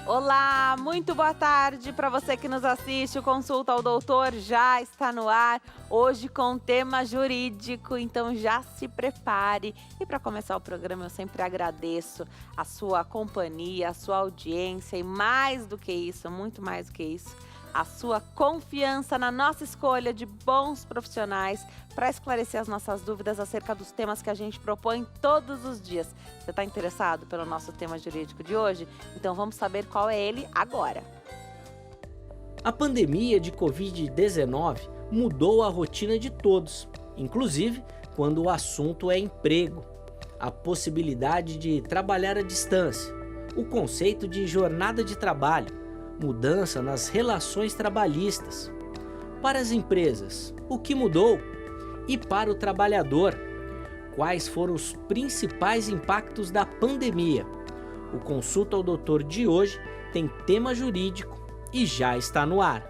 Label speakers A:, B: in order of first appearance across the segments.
A: Olá, muito boa tarde para você que nos assiste. O Consulta ao Doutor já está no ar, hoje com tema jurídico, então já se prepare. E para começar o programa, eu sempre agradeço a sua companhia, a sua audiência e mais do que isso, muito mais do que isso, a sua confiança na nossa escolha de bons profissionais para esclarecer as nossas dúvidas acerca dos temas que a gente propõe todos os dias. Você está interessado pelo nosso tema jurídico de hoje? Então vamos saber qual é ele agora.
B: A pandemia de Covid-19 mudou a rotina de todos, inclusive quando o assunto é emprego, a possibilidade de trabalhar à distância, o conceito de jornada de trabalho, mudança nas relações trabalhistas. Para as empresas, o que mudou? E para o trabalhador, quais foram os principais impactos da pandemia? O Consulta ao Doutor de hoje tem tema jurídico e já está no ar.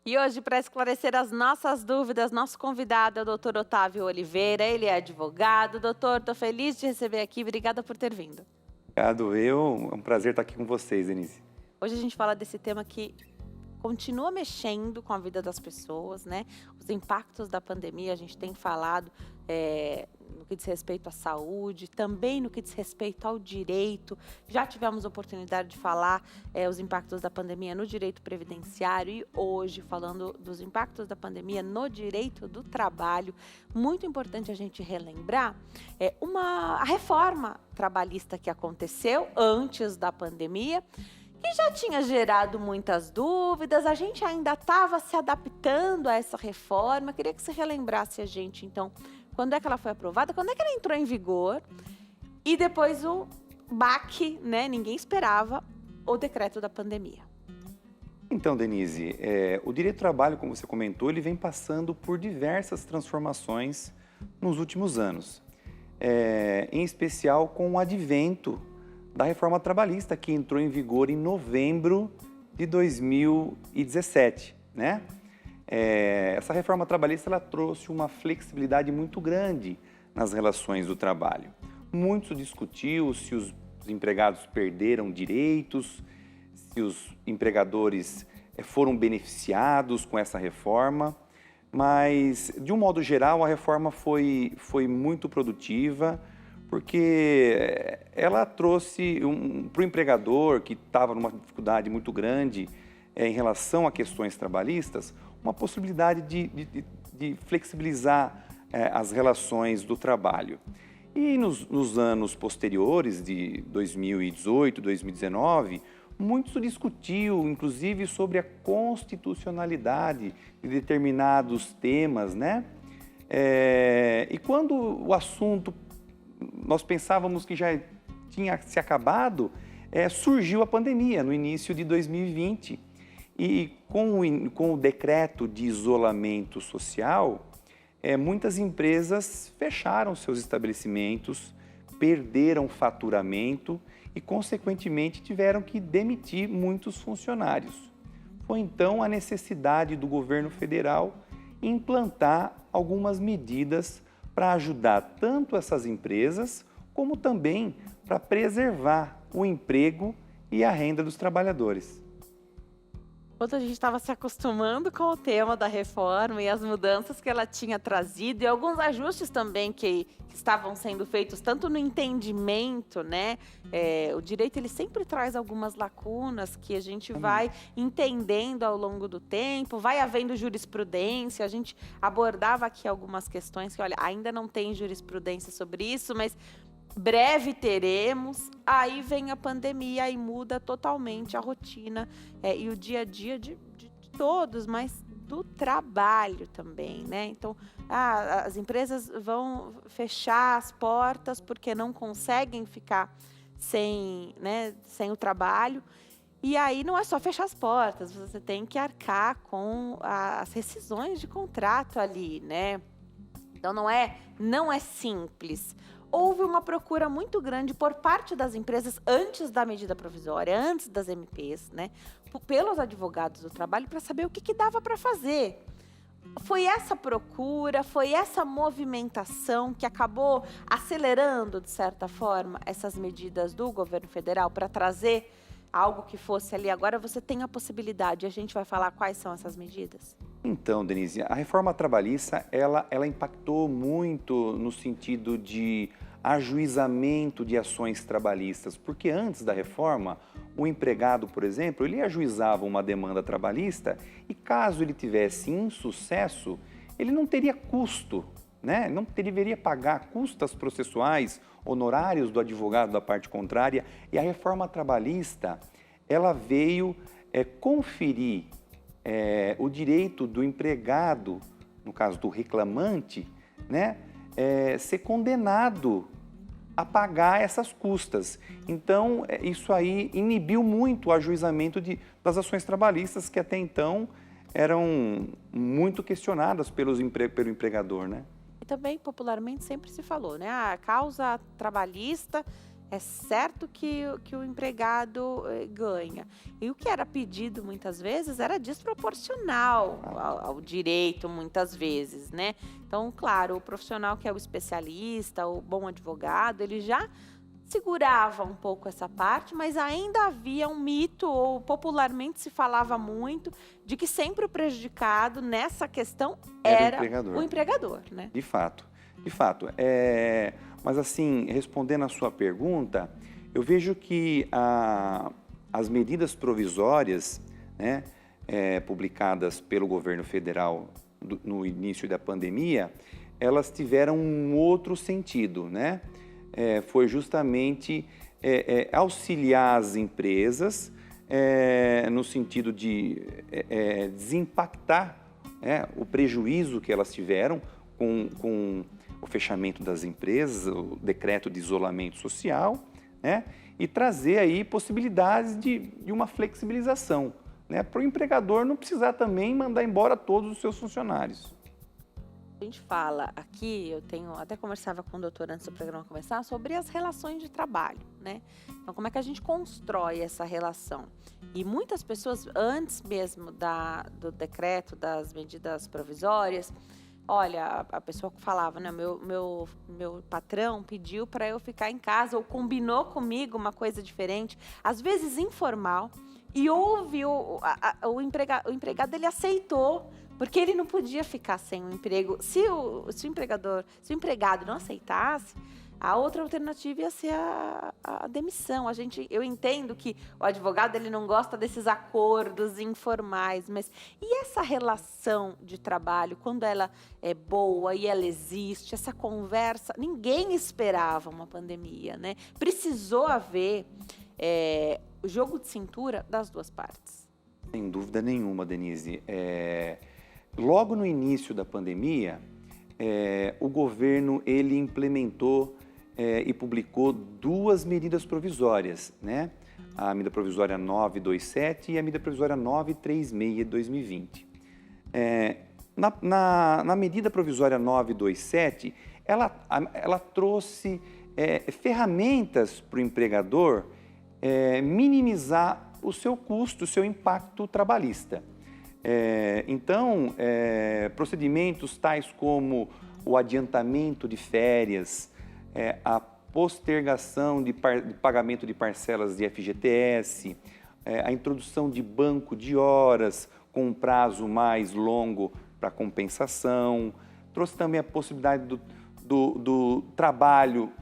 A: E hoje, para esclarecer as nossas dúvidas, nosso convidado é o Dr. Otávio Oliveira, ele é advogado. Doutor, estou feliz de receber aqui, obrigada por ter vindo.
C: Obrigado, é um prazer estar aqui com vocês, Denise.
A: Hoje a gente fala desse tema que continua mexendo com a vida das pessoas, né? Os impactos da pandemia, a gente tem falado no que diz respeito à saúde, também no que diz respeito ao direito. Já tivemos oportunidade de falar os impactos da pandemia no direito previdenciário e hoje falando dos impactos da pandemia no direito do trabalho. Muito importante a gente relembrar a reforma trabalhista que aconteceu antes da pandemia, que já tinha gerado muitas dúvidas, a gente ainda estava se adaptando a essa reforma. Queria que você relembrasse a gente, então, quando é que ela foi aprovada, quando é que ela entrou em vigor e depois o baque, né? Ninguém esperava o decreto da pandemia.
C: Então, Denise, o direito do trabalho, como você comentou, ele vem passando por diversas transformações nos últimos anos, em especial com o advento da reforma trabalhista, que entrou em vigor em novembro de 2017, né? Essa reforma trabalhista ela trouxe uma flexibilidade muito grande nas relações do trabalho. Muito se discutiu se os empregados perderam direitos, se os empregadores foram beneficiados com essa reforma, mas, de um modo geral, a reforma foi muito produtiva, porque ela trouxe para o empregador que estava numa dificuldade muito grande em relação a questões trabalhistas, uma possibilidade de flexibilizar as relações do trabalho. E nos anos posteriores, de 2018, 2019, muito se discutiu, inclusive, sobre a constitucionalidade de determinados temas, né? E quando o assunto nós pensávamos que já tinha se acabado, surgiu a pandemia no início de 2020. E com o decreto de isolamento social, muitas empresas fecharam seus estabelecimentos, perderam faturamento e, consequentemente, tiveram que demitir muitos funcionários. Foi então a necessidade do governo federal implantar algumas medidas para ajudar tanto essas empresas, como também para preservar o emprego e a renda dos trabalhadores.
A: Enquanto a gente estava se acostumando com o tema da reforma e as mudanças que ela tinha trazido e alguns ajustes também que estavam sendo feitos, tanto no entendimento, né? O direito ele sempre traz algumas lacunas que a gente vai entendendo ao longo do tempo, vai havendo jurisprudência. A gente abordava aqui algumas questões que, olha, ainda não tem jurisprudência sobre isso, mas breve teremos. Aí vem a pandemia e muda totalmente a rotina e o dia a dia de todos, mas do trabalho também, né? Então, as empresas vão fechar as portas porque não conseguem ficar sem o trabalho. E aí não é só fechar as portas, você tem que arcar com as rescisões de contrato ali, né? Então não é simples. Houve uma procura muito grande por parte das empresas antes da medida provisória, antes das MPs, né, pelos advogados do trabalho, para saber o que dava para fazer. Foi essa procura, foi essa movimentação que acabou acelerando, de certa forma, essas medidas do governo federal para trazer algo que fosse ali, agora você tem a possibilidade, a gente vai falar quais são essas medidas?
C: Então, Denise, a reforma trabalhista, ela impactou muito no sentido de ajuizamento de ações trabalhistas, porque antes da reforma, o empregado, por exemplo, ele ajuizava uma demanda trabalhista e caso ele tivesse insucesso, ele não teria custo, né? Não deveria pagar custas processuais, honorários do advogado da parte contrária. E a reforma trabalhista, ela veio conferir o direito do empregado, no caso do reclamante, né, ser condenado a pagar essas custas. Então, isso aí inibiu muito o ajuizamento das ações trabalhistas que até então eram muito questionadas pelo empregador, né?
A: E também, popularmente, sempre se falou, né? A causa trabalhista é certo que o empregado ganha. E o que era pedido, muitas vezes, era desproporcional ao direito, muitas vezes, né? Então, claro, o profissional que é o especialista, o bom advogado, ele já segurava um pouco essa parte, mas ainda havia um mito, ou popularmente se falava muito, de que sempre o prejudicado nessa questão era o empregador, né?
C: De fato. Mas assim, respondendo à sua pergunta, eu vejo que as medidas provisórias, né, publicadas pelo governo federal no início da pandemia, elas tiveram um outro sentido, né? Foi justamente auxiliar as empresas no sentido de desimpactar o prejuízo que elas tiveram com o fechamento das empresas, o decreto de isolamento social, né, e trazer aí possibilidades de uma flexibilização, né, para o empregador não precisar também mandar embora todos os seus funcionários.
A: A gente fala aqui, até conversava com o doutor antes do programa começar, sobre as relações de trabalho, né? Então, como é que a gente constrói essa relação? E muitas pessoas, antes mesmo do decreto, das medidas provisórias, olha, a pessoa falava, né, meu patrão pediu para eu ficar em casa ou combinou comigo uma coisa diferente, às vezes informal, e houve o empregado, ele aceitou, porque ele não podia ficar sem o emprego. Se o empregado não aceitasse, a outra alternativa ia ser a demissão. Eu entendo que o advogado ele não gosta desses acordos informais, mas e essa relação de trabalho, quando ela é boa e ela existe, essa conversa, ninguém esperava uma pandemia, né? Precisou haver o jogo de cintura das duas partes.
C: Sem dúvida nenhuma, Denise. Logo no início da pandemia, o governo ele implementou e publicou duas medidas provisórias, né? A medida provisória 927 e a medida provisória 936 de 2020. Na medida provisória 927, ela trouxe ferramentas para o empregador minimizar o seu custo, o seu impacto trabalhista. Então, procedimentos tais como o adiantamento de férias, a postergação de pagamento de parcelas de FGTS, a introdução de banco de horas com um prazo mais longo para compensação, trouxe também a possibilidade do trabalho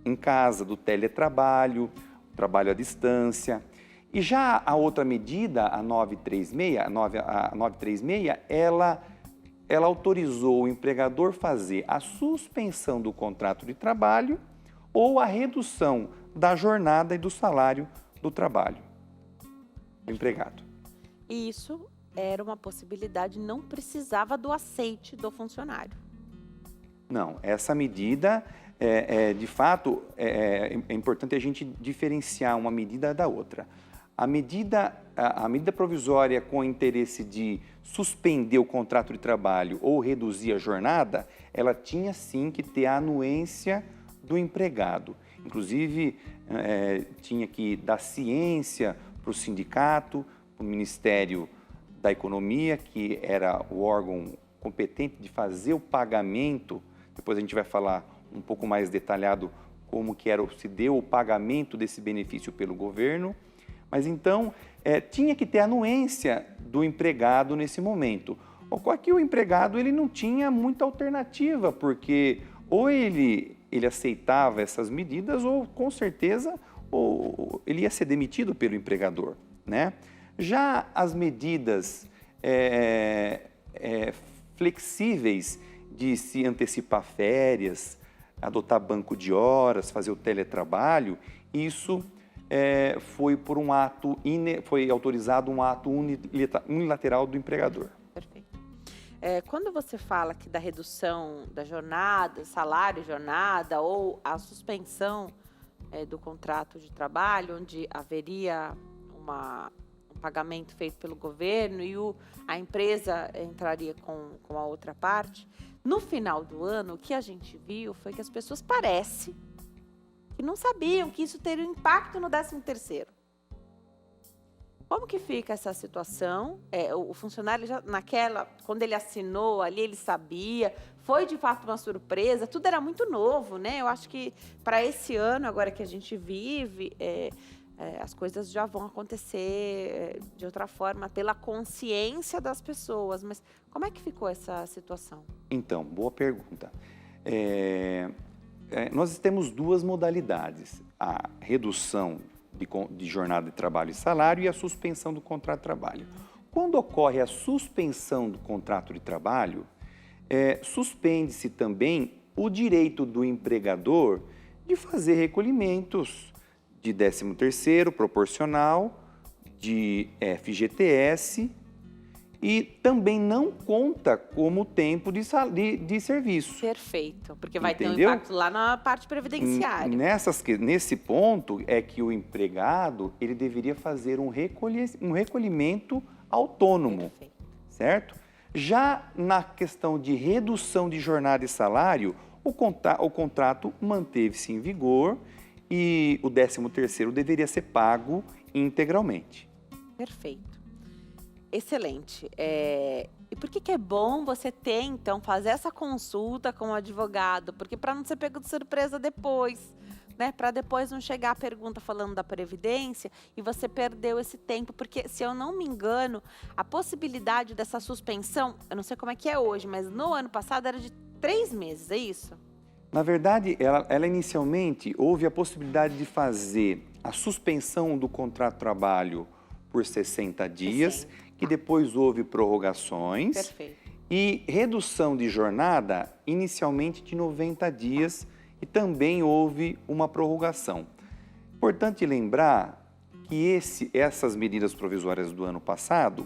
C: em casa, do teletrabalho, trabalho à distância. E já a outra medida, a 936, ela autorizou o empregador fazer a suspensão do contrato de trabalho ou a redução da jornada e do salário do trabalho do empregado.
A: E isso era uma possibilidade, não precisava do aceite do funcionário.
C: Não, essa medida, de fato, é importante a gente diferenciar uma medida da outra. A medida provisória com o interesse de suspender o contrato de trabalho ou reduzir a jornada, ela tinha sim que ter a anuência do empregado. Inclusive, tinha que dar ciência para o sindicato, para o Ministério da Economia, que era o órgão competente de fazer o pagamento. Depois a gente vai falar um pouco mais detalhado como que se deu o pagamento desse benefício pelo governo. Mas então, tinha que ter anuência do empregado nesse momento. Ocorre que o empregado ele não tinha muita alternativa, porque ou ele aceitava essas medidas ou, com certeza, ou ele ia ser demitido pelo empregador, né? Já as medidas flexíveis de se antecipar férias, adotar banco de horas, fazer o teletrabalho, isso foi autorizado um ato unilateral do empregador.
A: Perfeito. Quando você fala que da redução da jornada, salário, jornada, ou a suspensão do contrato de trabalho, onde haveria um pagamento feito pelo governo e a empresa entraria com a outra parte, no final do ano, o que a gente viu foi que as pessoas parece que não sabiam que isso teria um impacto no 13º. Como que fica essa situação? O funcionário, quando ele assinou ali, ele sabia, foi de fato uma surpresa, tudo era muito novo, né? Eu acho que para esse ano, agora que a gente vive, as coisas já vão acontecer de outra forma, pela consciência das pessoas. Mas como é que ficou essa situação?
C: Então, boa pergunta. Nós temos duas modalidades, a redução de jornada de trabalho e salário e a suspensão do contrato de trabalho. Quando ocorre a suspensão do contrato de trabalho, suspende-se também o direito do empregador de fazer recolhimentos de 13º proporcional, de FGTS, e também não conta como tempo de serviço.
A: Perfeito, porque vai
C: Entendeu?
A: ter um impacto lá na parte previdenciária.
C: Nesse ponto é que o empregado ele deveria fazer um recolhimento autônomo,
A: Perfeito.
C: certo? Já na questão de redução de jornada e salário, o contrato manteve-se em vigor e o 13º deveria ser pago integralmente.
A: Perfeito. Excelente. E por que é bom você ter, então, fazer essa consulta com o advogado? Porque para não ser pego de surpresa depois, né? Para depois não chegar a pergunta falando da Previdência e você perdeu esse tempo. Porque, se eu não me engano, a possibilidade dessa suspensão, eu não sei como é que é hoje, mas no ano passado era de 3 meses, é isso?
C: Na verdade, ela inicialmente houve a possibilidade de fazer a suspensão do contrato de trabalho por 60 dias, que depois houve prorrogações.
A: Perfeito.
C: E redução de jornada inicialmente de 90 dias e também houve uma prorrogação. Importante lembrar que essas medidas provisórias do ano passado,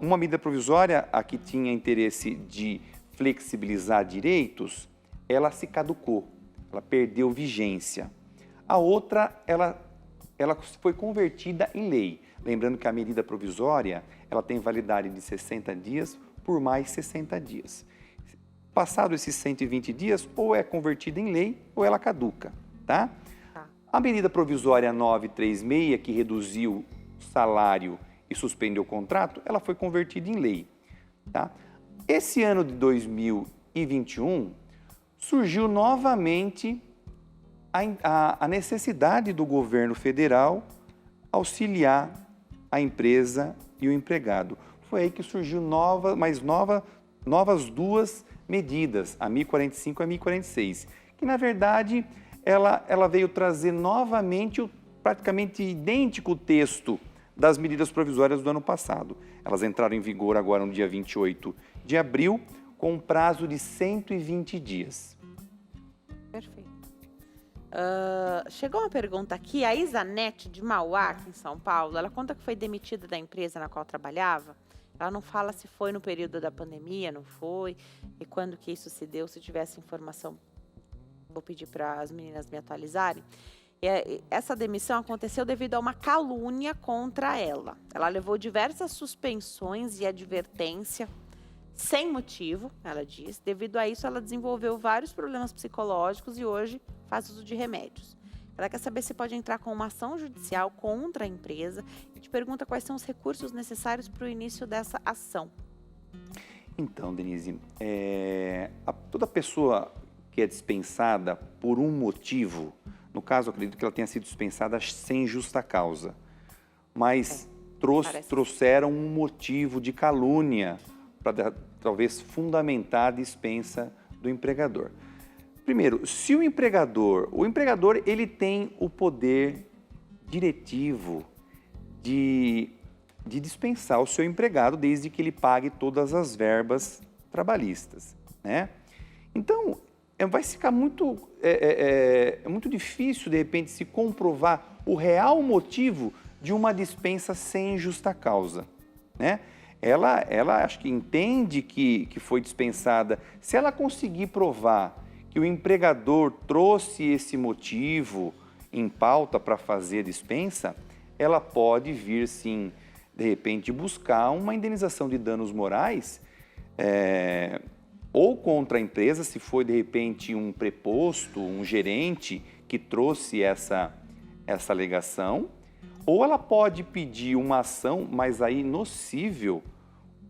C: uma medida provisória a que tinha interesse de flexibilizar direitos, ela se caducou, ela perdeu vigência. A outra, ela foi convertida em lei. Lembrando que a medida provisória, ela tem validade de 60 dias por mais 60 dias. Passado esses 120 dias, ou é convertida em lei ou ela caduca, tá? A medida provisória 936, que reduziu o salário e suspendeu o contrato, ela foi convertida em lei, tá? Esse ano de 2021, surgiu novamente a necessidade do governo federal auxiliar a empresa e o empregado. Foi aí que surgiu novas duas medidas, a 1045 e a 1046, que na verdade ela veio trazer novamente praticamente idêntico o texto das medidas provisórias do ano passado. Elas entraram em vigor agora no dia 28 de abril, com um prazo de 120 dias.
A: Perfeito. Chegou uma pergunta aqui, a Isanete de Mauá, aqui em São Paulo, ela conta que foi demitida da empresa na qual trabalhava. Ela não fala se foi no período da pandemia, não foi, e quando que isso se deu. Se tivesse informação, vou pedir para as meninas me atualizarem. Essa demissão aconteceu devido a uma calúnia contra ela. Ela levou diversas suspensões e advertência sem motivo, ela diz. Devido a isso, ela desenvolveu vários problemas psicológicos e hoje faz uso de remédios. Ela quer saber se pode entrar com uma ação judicial contra a empresa e te pergunta quais são os recursos necessários para o início dessa ação.
C: Então, Denise, toda pessoa que é dispensada por um motivo, No caso, eu acredito que ela tenha sido dispensada sem justa causa, mas trouxeram um motivo de calúnia para talvez fundamentar a dispensa do empregador. Primeiro, se o empregador ele tem o poder diretivo de dispensar o seu empregado desde que ele pague todas as verbas trabalhistas, né? Então, vai ficar muito difícil, de repente, se comprovar o real motivo de uma dispensa sem justa causa, né? Ela acho que entende que foi dispensada. Se ela conseguir provar que o empregador trouxe esse motivo em pauta para fazer a dispensa, ela pode vir, sim, de repente, buscar uma indenização de danos morais, ou contra a empresa, se foi, de repente, um preposto, um gerente que trouxe essa alegação, ou ela pode pedir uma ação, mas aí nocível,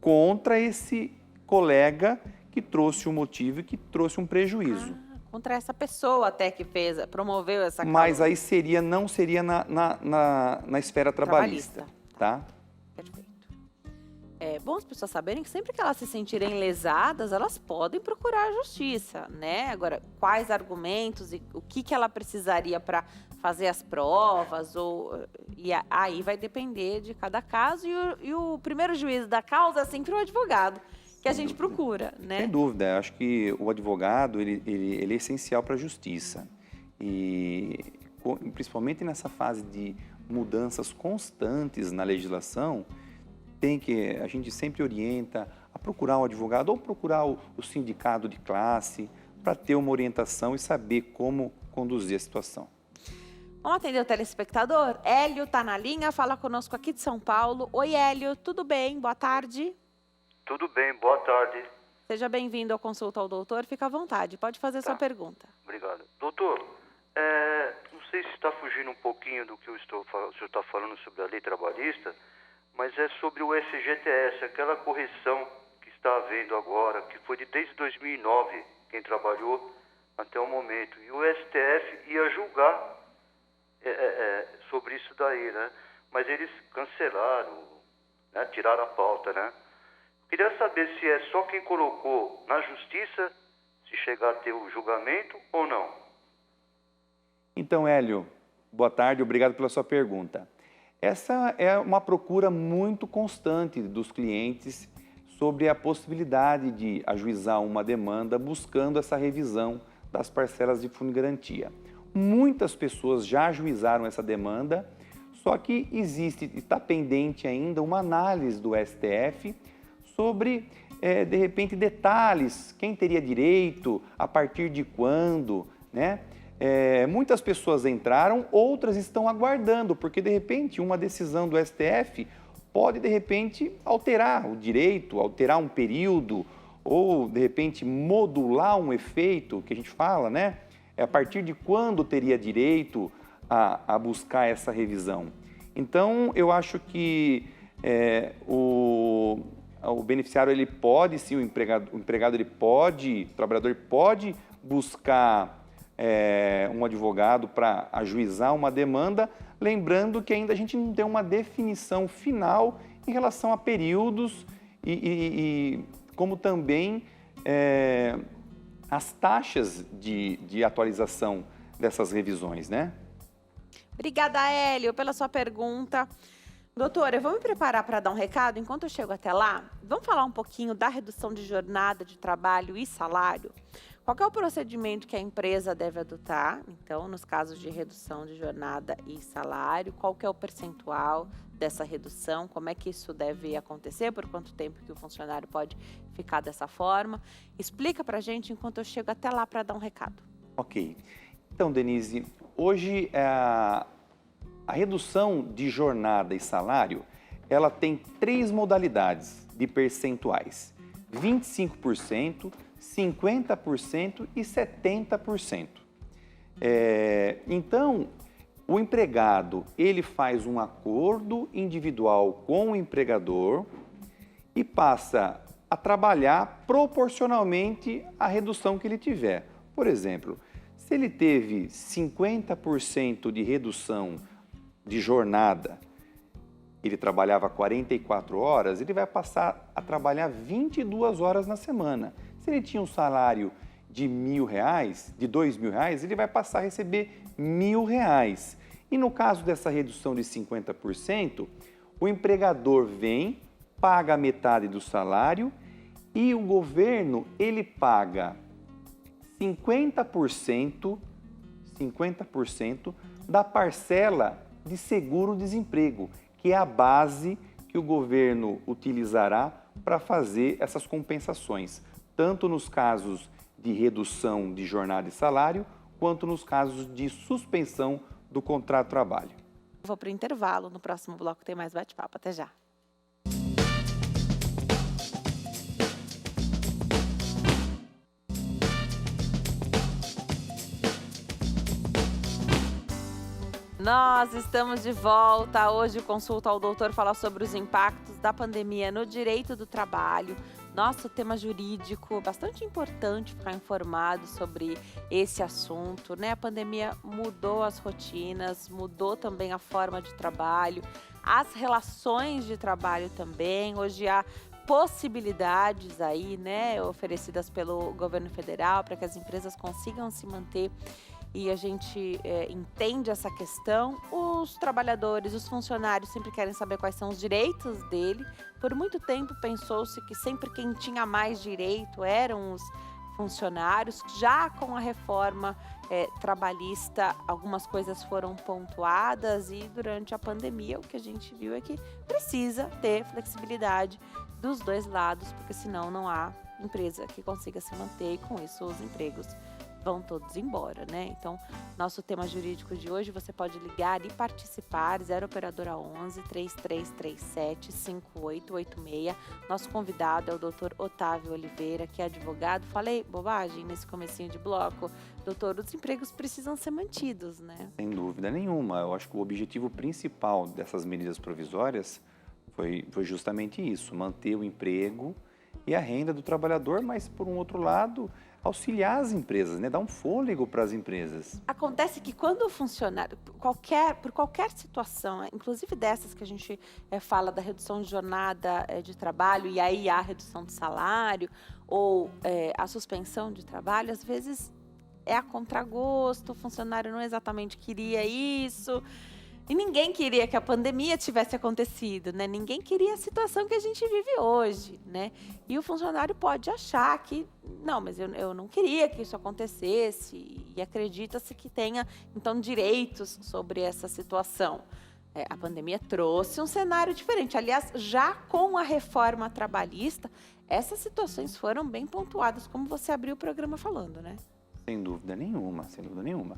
C: contra esse colega que trouxe um motivo e que trouxe um prejuízo.
A: Contra essa pessoa até que promoveu essa causa.
C: Mas aí não seria na esfera trabalhista, tá?
A: Perfeito. É bom as pessoas saberem que sempre que elas se sentirem lesadas, elas podem procurar a justiça, né? Agora, quais argumentos e o que ela precisaria para fazer as provas, aí vai depender de cada caso, e o primeiro juiz da causa é sempre o advogado, que a gente procura, né? Sem
C: dúvida, acho que o advogado ele é essencial para a justiça, e principalmente nessa fase de mudanças constantes na legislação, a gente sempre orienta a procurar um advogado ou procurar o sindicato de classe para ter uma orientação e saber como conduzir a situação.
A: Vamos atender o telespectador? Hélio está na linha, fala conosco aqui de São Paulo. Oi, Hélio, tudo bem? Boa tarde.
D: Tudo bem, boa tarde.
A: Seja bem-vindo ao Consulta ao Doutor, fica à vontade, pode fazer sua pergunta.
D: Obrigado. Doutor, não sei se está fugindo um pouquinho do que o senhor está falando sobre a lei trabalhista, mas é sobre o FGTS, aquela correção que está havendo agora, que foi desde 2009, quem trabalhou até o momento. E o STF ia julgar sobre isso daí, né? Mas eles cancelaram, né? Tiraram a pauta, né? Queria saber se é só quem colocou na justiça, se chegar a ter o julgamento ou não.
C: Então, Hélio, boa tarde, obrigado pela sua pergunta. Essa é uma procura muito constante dos clientes sobre a possibilidade de ajuizar uma demanda buscando essa revisão das parcelas de fundo de garantia. Muitas pessoas já ajuizaram essa demanda, só que está pendente ainda uma análise do STF sobre, de repente, detalhes, quem teria direito, a partir de quando, né? Muitas pessoas entraram, outras estão aguardando, porque, de repente, uma decisão do STF pode, de repente, alterar o direito, alterar um período, ou, de repente, modular um efeito, que a gente fala, né? A partir de quando teria direito a buscar essa revisão. Então, eu acho que o beneficiário, ele pode, sim, o empregado ele pode, o trabalhador pode buscar um advogado para ajuizar uma demanda, lembrando que ainda a gente não tem uma definição final em relação a períodos e como também as taxas de atualização dessas revisões, né?
A: Obrigada, Hélio, pela sua pergunta. Doutora, eu vou me preparar para dar um recado. Enquanto eu chego até lá, vamos falar um pouquinho da redução de jornada de trabalho e salário? Qual é o procedimento que a empresa deve adotar? Então, nos casos de redução de jornada e salário, qual que é o percentual dessa redução? Como é que isso deve acontecer? Por quanto tempo que o funcionário pode ficar dessa forma? Explica para a gente enquanto eu chego até lá para dar um recado.
C: Ok. Então, Denise, hoje a redução de jornada e salário, ela tem 3 modalidades de percentuais: 25%, 50% e 70%. Então, o empregado, ele faz um acordo individual com o empregador e passa a trabalhar proporcionalmente à redução que ele tiver. Por exemplo, Se ele teve 50% de redução de jornada, ele trabalhava 44 horas, ele vai passar a trabalhar 22 horas na semana. Se ele tinha um salário de R$1.000, de R$2.000, ele vai passar a receber R$1.000. E no caso dessa redução de 50%, o empregador vem, paga metade do salário e o governo, ele paga 50% da parcela de seguro-desemprego, que é a base que o governo utilizará para fazer essas compensações, tanto nos casos de redução de jornada e salário, quanto nos casos de suspensão do contrato de trabalho.
A: Vou para o intervalo, no próximo bloco tem mais bate-papo. Até já. Nós estamos de volta. Hoje o Consulta ao Doutor fala sobre os impactos da pandemia no direito do trabalho. Nosso tema jurídico, bastante importante ficar informado sobre esse assunto, né? A pandemia mudou as rotinas, mudou também a forma de trabalho, as relações de trabalho também. Hoje há possibilidades aí, né, oferecidas pelo governo federal para que as empresas consigam se manter. E a gente entende essa questão. Os trabalhadores, os funcionários sempre querem saber quais são os direitos dele. Por muito tempo pensou-se que sempre quem tinha mais direito eram os funcionários. Já com a reforma trabalhista, algumas coisas foram pontuadas e durante a pandemia o que a gente viu é que precisa ter flexibilidade dos dois lados, porque senão não há empresa que consiga se manter e com isso os empregos vão todos embora, né? Então, nosso tema jurídico de hoje, você pode ligar e participar, 0 operadora 11 3337 5886. Nosso convidado é o Dr. Otávio Oliveira, que é advogado. Falei bobagem nesse comecinho de bloco. Doutor, os empregos precisam ser mantidos, né?
C: Sem dúvida nenhuma. Eu acho que o objetivo principal dessas medidas provisórias foi justamente isso, manter o emprego e a renda do trabalhador, mas, por um outro lado, auxiliar as empresas, né? Dar um fôlego para as empresas.
A: Acontece que quando o funcionário, por qualquer situação, inclusive dessas que a gente fala da redução de jornada de trabalho e aí há a redução de salário ou a suspensão de trabalho, às vezes é a contragosto, o funcionário não exatamente queria isso. E ninguém queria que a pandemia tivesse acontecido, né? Ninguém queria a situação que a gente vive hoje, né? E o funcionário pode achar que, não, mas eu não queria que isso acontecesse e acredita-se que tenha, então, direitos sobre essa situação. A pandemia trouxe um cenário diferente. Aliás, já com a reforma trabalhista, essas situações foram bem pontuadas, como você abriu o programa falando, né?
C: Sem dúvida nenhuma, sem dúvida nenhuma.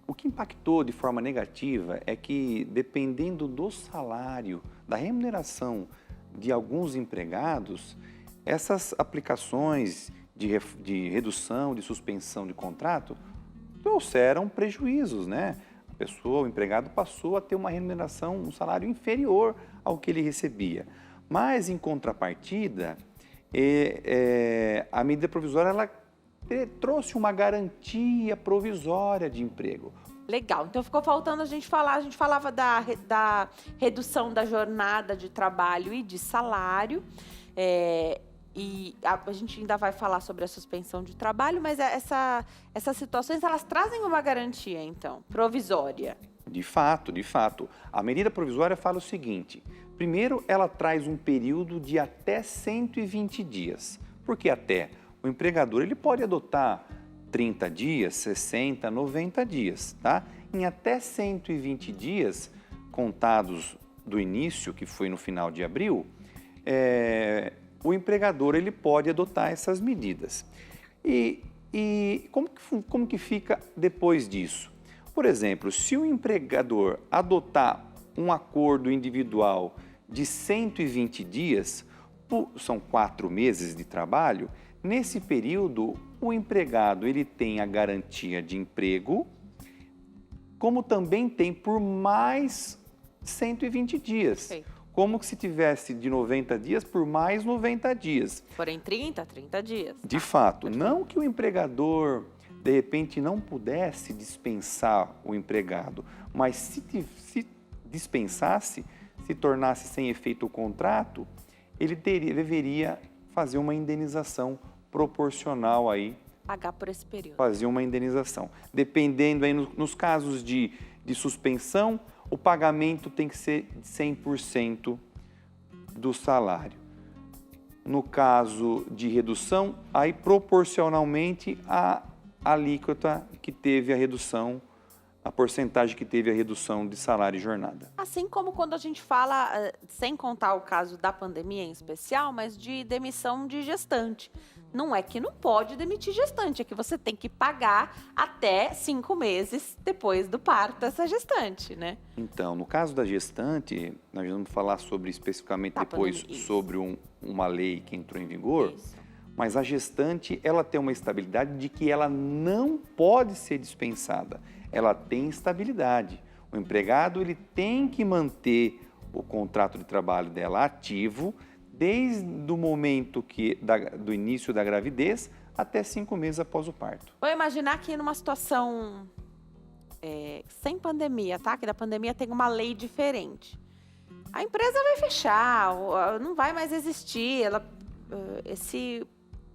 C: O que impactou de forma negativa é que, dependendo do salário, da remuneração de alguns empregados, essas aplicações de redução, de suspensão de contrato, trouxeram prejuízos, né? A pessoa, o empregado, passou a ter uma remuneração, um salário inferior ao que ele recebia. Mas, em contrapartida, a medida provisória, ela trouxe uma garantia provisória de emprego.
A: Legal, então ficou faltando a gente falava da redução da jornada de trabalho e de salário, e a gente ainda vai falar sobre a suspensão de trabalho, mas essas situações, elas trazem uma garantia, então, provisória.
C: De fato. A medida provisória fala o seguinte: primeiro, ela traz um período de até 120 dias. Por que até? O empregador, ele pode adotar 30 dias, 60, 90 dias, tá? Em até 120 dias, contados do início, que foi no final de abril, o empregador, ele pode adotar essas medidas. E como que fica depois disso? Por exemplo, se o empregador adotar um acordo individual de 120 dias, são 4 meses de trabalho, nesse período, o empregado, ele tem a garantia de emprego, como também tem por mais 120 dias.
A: Sim.
C: como que se tivesse de 90 dias por mais 90 dias.
A: Forem 30 dias.
C: De fato, não que o empregador, de repente, não pudesse dispensar o empregado, mas se dispensasse, se tornasse sem efeito o contrato, ele deveria fazer uma indenização proporcional aí.
A: Pagar por esse período.
C: Fazer uma indenização. Dependendo aí, nos casos de suspensão, o pagamento tem que ser de 100% do salário. No caso de redução, aí proporcionalmente à alíquota que teve a redução, a porcentagem que teve a redução de salário e jornada.
A: Assim como quando a gente fala, sem contar o caso da pandemia em especial, mas de demissão de gestante. Não é que não pode demitir gestante, é que você tem que pagar até 5 meses depois do parto dessa gestante, né?
C: Então, no caso da gestante, nós vamos falar sobre especificamente depois sobre uma lei que entrou em vigor, mas a gestante, ela tem uma estabilidade de que ela não pode ser dispensada. Ela tem estabilidade. O empregado, ele tem que manter o contrato de trabalho dela ativo desde o momento do início da gravidez até 5 meses após o parto.
A: Vou imaginar que numa situação sem pandemia, tá? Que da pandemia tem uma lei diferente. A empresa vai fechar, não vai mais existir,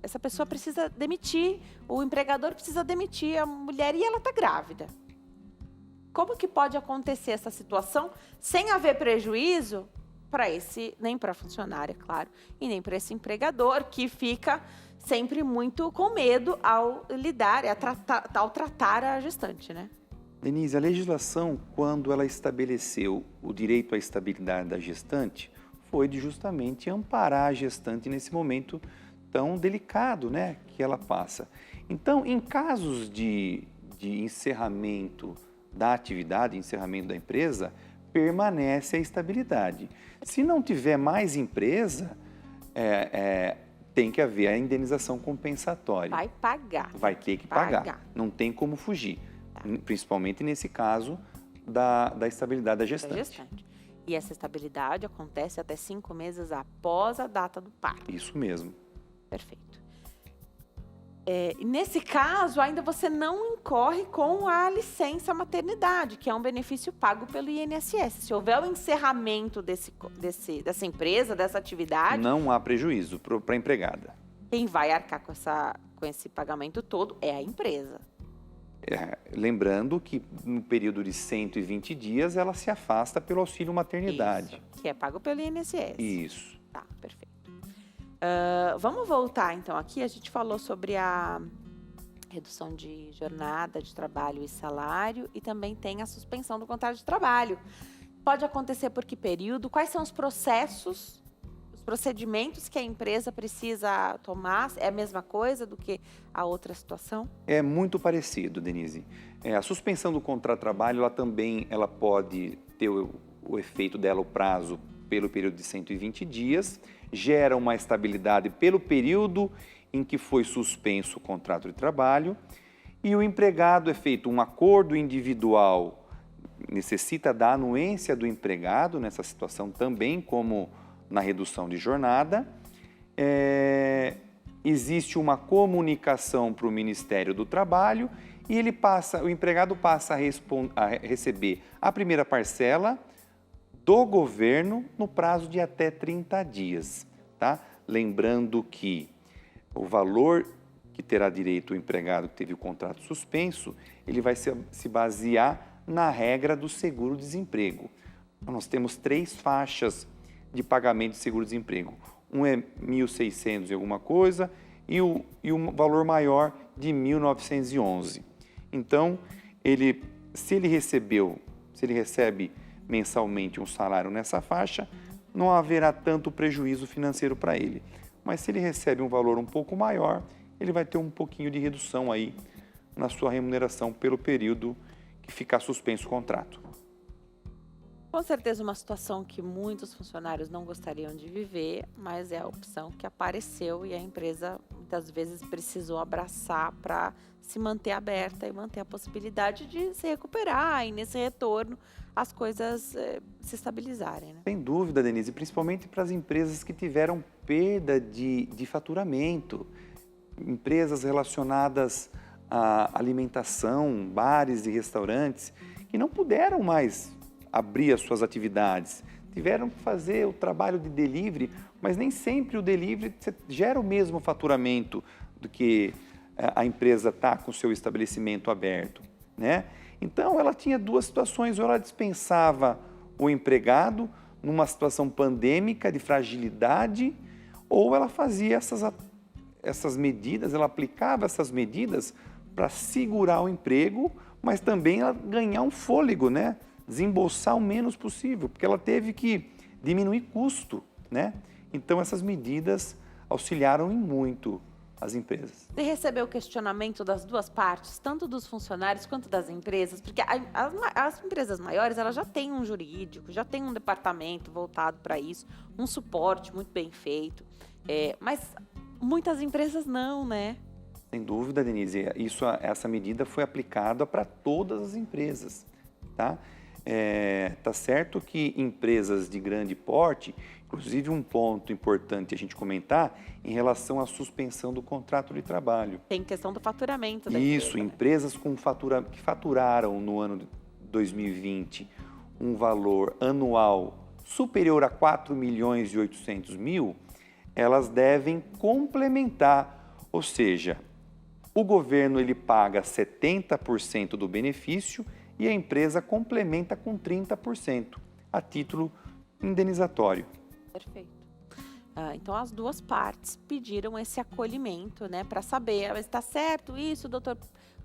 A: essa pessoa precisa demitir, o empregador precisa demitir a mulher e ela está grávida. Como que pode acontecer essa situação sem haver prejuízo para nem para a funcionária, claro, e nem para esse empregador que fica sempre muito com medo ao tratar a gestante, né?
C: Denise, a legislação, quando ela estabeleceu o direito à estabilidade da gestante, foi de justamente amparar a gestante nesse momento tão delicado, né, que ela passa. Então, em casos de encerramento da atividade, encerramento da empresa, permanece a estabilidade. Se não tiver mais empresa, tem que haver a indenização compensatória.
A: Vai pagar.
C: Vai ter que pagar. Não tem como fugir. Tá. Principalmente nesse caso da estabilidade da gestante.
A: E essa estabilidade acontece até 5 meses após a data do parto.
C: Isso mesmo.
A: Perfeito. Nesse caso, ainda você não incorre com a licença maternidade, que é um benefício pago pelo INSS. Se houver o encerramento dessa empresa, dessa atividade...
C: Não há prejuízo para a empregada.
A: Quem vai arcar com esse pagamento todo é a empresa.
C: Lembrando que no período de 120 dias, ela se afasta pelo auxílio maternidade.
A: Isso, que é pago pelo INSS.
C: Isso.
A: Tá, perfeito. Vamos voltar, então, aqui. A gente falou sobre a redução de jornada de trabalho e salário e também tem a suspensão do contrato de trabalho. Pode acontecer por que período? Quais são os procedimentos que a empresa precisa tomar? É a mesma coisa do que a outra situação?
C: É muito parecido, Denise. A suspensão do contrato de trabalho, ela pode ter o efeito dela, o prazo, pelo período de 120 dias, gera uma estabilidade pelo período em que foi suspenso o contrato de trabalho e o empregado é feito um acordo individual, necessita da anuência do empregado nessa situação também, como na redução de jornada. Existe uma comunicação para o Ministério do Trabalho e o empregado passa a receber a primeira parcela do governo no prazo de até 30 dias, tá? Lembrando que o valor que terá direito o empregado que teve o contrato suspenso, ele vai se basear na regra do seguro-desemprego. Nós temos 3 faixas de pagamento de seguro-desemprego. Um é 1.600 e alguma coisa e o valor maior de 1.911. Então, se ele recebe mensalmente um salário nessa faixa, não haverá tanto prejuízo financeiro para ele. Mas se ele recebe um valor um pouco maior, ele vai ter um pouquinho de redução aí na sua remuneração pelo período que ficar suspenso o contrato.
A: Com certeza uma situação que muitos funcionários não gostariam de viver, mas é a opção que apareceu e a empresa muitas vezes precisou abraçar para se manter aberta e manter a possibilidade de se recuperar e nesse retorno as coisas se estabilizarem, né?
C: Sem dúvida, Denise, principalmente para as empresas que tiveram perda de faturamento, empresas relacionadas à alimentação, bares e restaurantes, que não puderam mais abrir as suas atividades, tiveram que fazer o trabalho de delivery, mas nem sempre o delivery gera o mesmo faturamento do que a empresa está com o seu estabelecimento aberto, né? Então, ela tinha duas situações: ou ela dispensava o empregado numa situação pandêmica de fragilidade, ou ela fazia essas medidas, ela aplicava essas medidas para segurar o emprego, mas também ela ganhar um fôlego, né? Desembolsar o menos possível, porque ela teve que diminuir custo, né? Então, essas medidas auxiliaram em muito as empresas.
A: Você recebeu questionamento das duas partes, tanto dos funcionários quanto das empresas? Porque as empresas maiores, elas já têm um jurídico, já tem um departamento voltado para isso, um suporte muito bem feito, mas muitas empresas não, né?
C: Sem dúvida, Denise, essa medida foi aplicada para todas as empresas, tá? Tá certo que empresas de grande porte, inclusive um ponto importante a gente comentar em relação à suspensão do contrato de trabalho.
A: Tem questão do faturamento da
C: Isso,
A: empresa,
C: empresas que faturaram no ano de 2020 um valor anual superior a 4.800.000, elas devem complementar, ou seja, o governo ele paga 70% do benefício e a empresa complementa com 30% a título indenizatório.
A: Perfeito. Então, as duas partes pediram esse acolhimento, né, para saber, mas está certo isso, doutor?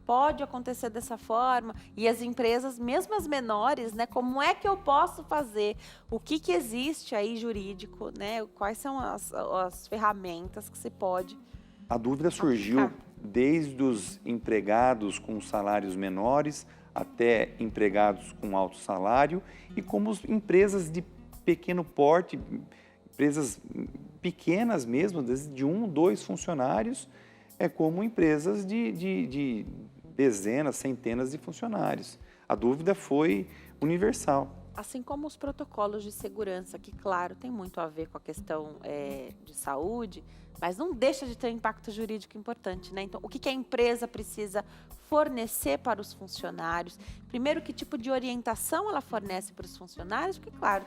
A: Pode acontecer dessa forma? E as empresas, mesmo as menores, né, como é que eu posso fazer? O que existe aí jurídico, né? Quais são as ferramentas que se pode?
C: A dúvida surgiu desde os empregados com salários menores até empregados com alto salário e como empresas de pequeno porte, empresas pequenas mesmo, de 1, 2 funcionários, como empresas de dezenas, centenas de funcionários. A dúvida foi universal.
A: Assim como os protocolos de segurança, que, claro, tem muito a ver com a questão de saúde, mas não deixa de ter um impacto jurídico importante, né? Então, o que a empresa precisa fornecer para os funcionários? Primeiro, que tipo de orientação ela fornece para os funcionários? Porque, claro,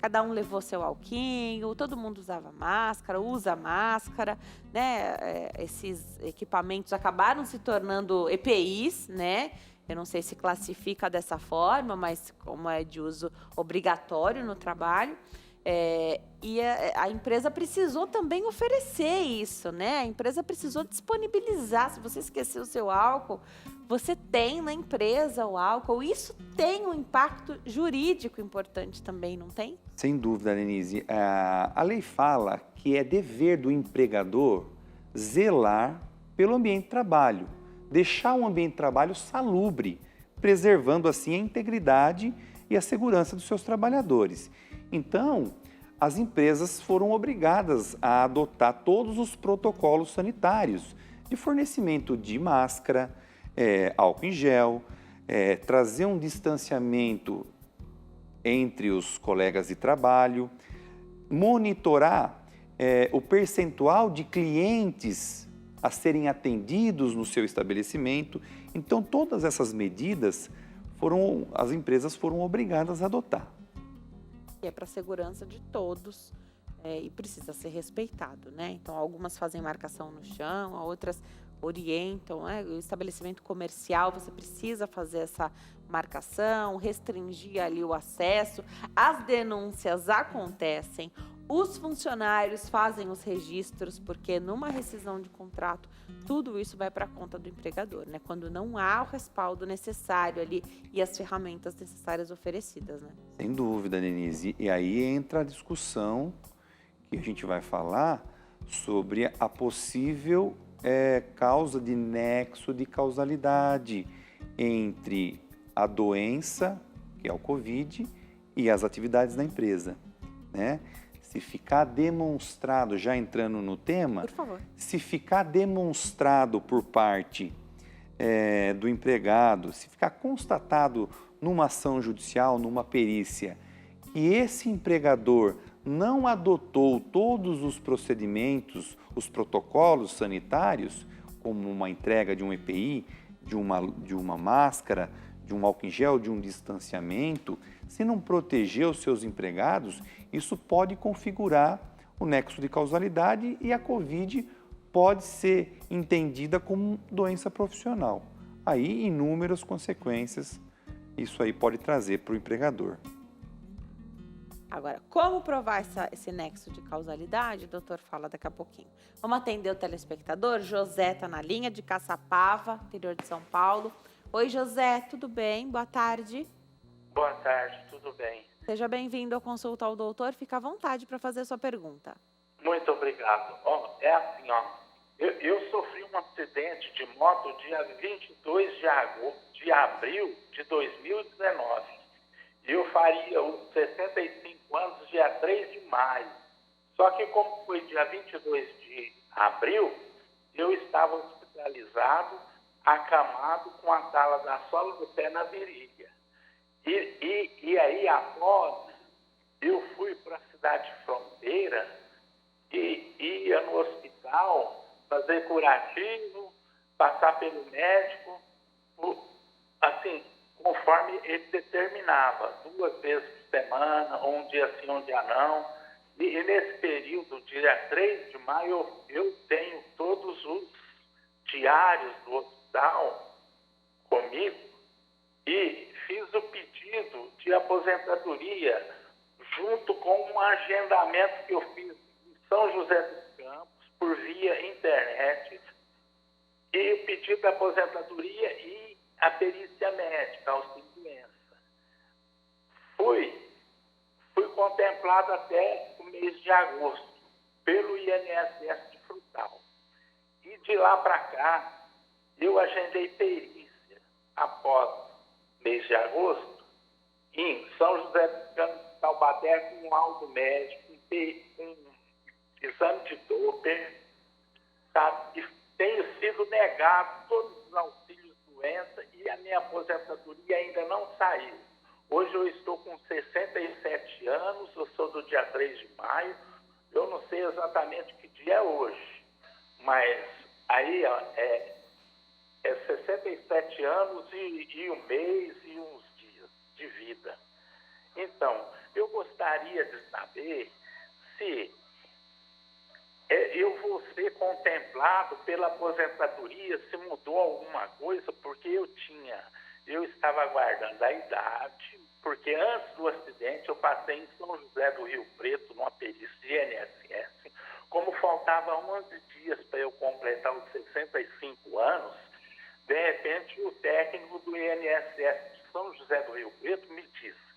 A: cada um levou seu alquinho, todo mundo usava máscara, usa máscara, né? Esses equipamentos acabaram se tornando EPIs, né? Eu não sei se classifica dessa forma, mas como é de uso obrigatório no trabalho. E a empresa precisou também oferecer isso, né? A empresa precisou disponibilizar. Se você esqueceu o seu álcool, você tem na empresa o álcool. Isso tem um impacto jurídico importante também, não tem?
C: Sem dúvida, Denise. A lei fala que é dever do empregador zelar pelo ambiente de trabalho, deixar o ambiente de trabalho salubre, preservando assim a integridade e a segurança dos seus trabalhadores. Então, as empresas foram obrigadas a adotar todos os protocolos sanitários de fornecimento de máscara, álcool em gel, trazer um distanciamento entre os colegas de trabalho, monitorar o percentual de clientes a serem atendidos no seu estabelecimento. Então, todas essas medidas as empresas foram obrigadas a adotar.
A: É para a segurança de todos e precisa ser respeitado, né? Então, algumas fazem marcação no chão, outras orientam, né? O estabelecimento comercial, você precisa fazer essa marcação, restringir ali o acesso. As denúncias acontecem, os funcionários fazem os registros, porque numa rescisão de contrato, tudo isso vai para a conta do empregador, né? Quando não há o respaldo necessário ali e as ferramentas necessárias oferecidas, né?
C: Sem dúvida, Denise. E aí entra a discussão que a gente vai falar sobre a possível causa de nexo de causalidade entre a doença, que é o Covid, e as atividades da empresa, né? Se ficar demonstrado, já entrando no tema,
A: Por favor.
C: se ficar demonstrado por parte do empregado, se ficar constatado numa ação judicial, numa perícia, que esse empregador não adotou todos os procedimentos, os protocolos sanitários, como uma entrega de um EPI, de uma máscara, de um álcool em gel, de um distanciamento, se não proteger os seus empregados, isso pode configurar o nexo de causalidade e a Covid pode ser entendida como doença profissional. Aí, inúmeras consequências isso aí pode trazer para o empregador.
A: Agora, como provar esse nexo de causalidade? O doutor fala daqui a pouquinho. Vamos atender o telespectador. José está na linha de Caçapava, interior de São Paulo. Oi, José, tudo bem? Boa tarde.
E: Boa tarde, tudo bem?
A: Seja bem-vindo ao Consulta ao Doutor. Fica à vontade para fazer a sua pergunta.
E: Muito obrigado. É assim, eu sofri um acidente de moto dia 22 de abril de 2019. E eu faria os 65 anos dia 3 de maio. Só que como foi dia 22 de abril, eu estava hospitalizado, acamado com a tala da sola do pé na virilha. E aí, após, eu fui para a cidade fronteira e ia no hospital fazer curativo, passar pelo médico, assim, conforme ele determinava, 2 vezes por semana, um dia sim, um dia não. E nesse período, dia 3 de maio, eu tenho todos os diários do hospital comigo e fiz o pedido de aposentadoria junto com um agendamento que eu fiz em São José dos Campos por via internet e o pedido de aposentadoria e a perícia médica, auxílio doença. Fui contemplado até o mês de agosto pelo INSS de Frutal. E de lá para cá, eu agendei perícia após mês de agosto em São José dos Campos, Taubaté, com um laudo médico, um exame de Doppler, sabe? E tenho sido negado todos os auxílios doença e a minha aposentadoria ainda não saiu. Hoje eu estou com 67 anos, eu sou do dia 3 de maio, eu não sei exatamente que dia é hoje, mas aí é 67 anos e um mês e uns dias de vida. Então, eu gostaria de saber se eu vou ser contemplado pela aposentadoria, se mudou alguma coisa, porque eu estava aguardando a idade, porque antes do acidente eu passei em São José do Rio Preto, numa perícia de INSS, como faltava 11 dias para eu completar os 65 anos, de repente o técnico do INSS de São José do Rio Preto me disse: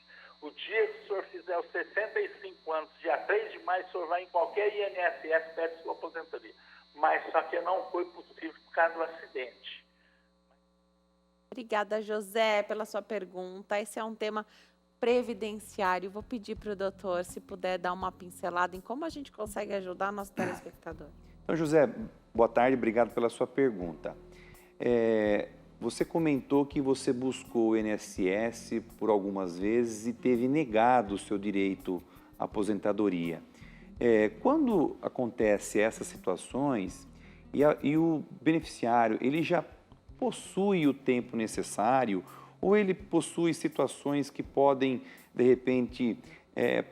E: o dia que o senhor fizer os 65 anos, dia 3 de maio, o senhor vai em qualquer INSS, pede sua aposentadoria. Mas só que não foi possível por causa do acidente.
A: Obrigada, José, pela sua pergunta. Esse é um tema previdenciário. Vou pedir para o doutor, se puder, dar uma pincelada em como a gente consegue ajudar nosso telespectador.
C: Então, José, boa tarde, obrigado pela sua pergunta. Você comentou que você buscou o INSS por algumas vezes e teve negado o seu direito à aposentadoria. Quando acontece essas situações e o beneficiário ele já possui o tempo necessário ou ele possui situações que podem, de repente,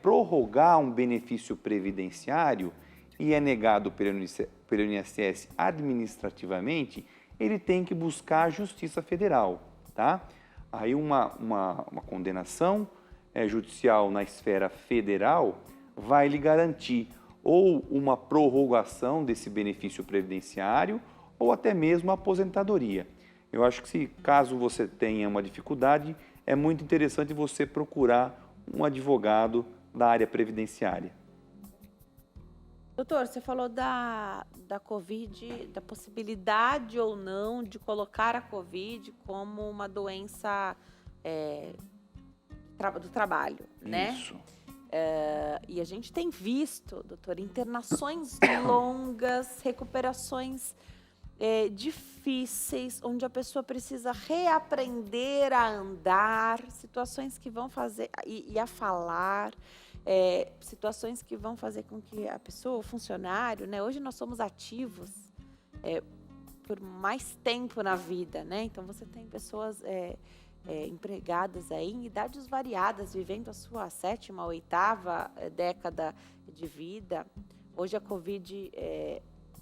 C: prorrogar um benefício previdenciário e é negado pelo INSS administrativamente, ele tem que buscar a Justiça Federal, tá? Aí uma condenação judicial na esfera federal vai lhe garantir ou uma prorrogação desse benefício previdenciário ou até mesmo a aposentadoria. Eu acho que caso você tenha uma dificuldade, é muito interessante você procurar um advogado da área previdenciária.
A: Doutor, você falou da Covid, da possibilidade ou não de colocar a Covid como uma doença do trabalho, né?
C: Isso.
A: E a gente tem visto, doutor, internações longas, recuperações difíceis, onde a pessoa precisa reaprender a andar, situações que vão fazer, e a falar, situações que vão fazer com que a pessoa, o funcionário, né? Hoje nós somos ativos por mais tempo na vida, né? Então você tem pessoas empregadas aí em idades variadas, vivendo a sua 7ª, 8ª década de vida. Hoje a Covid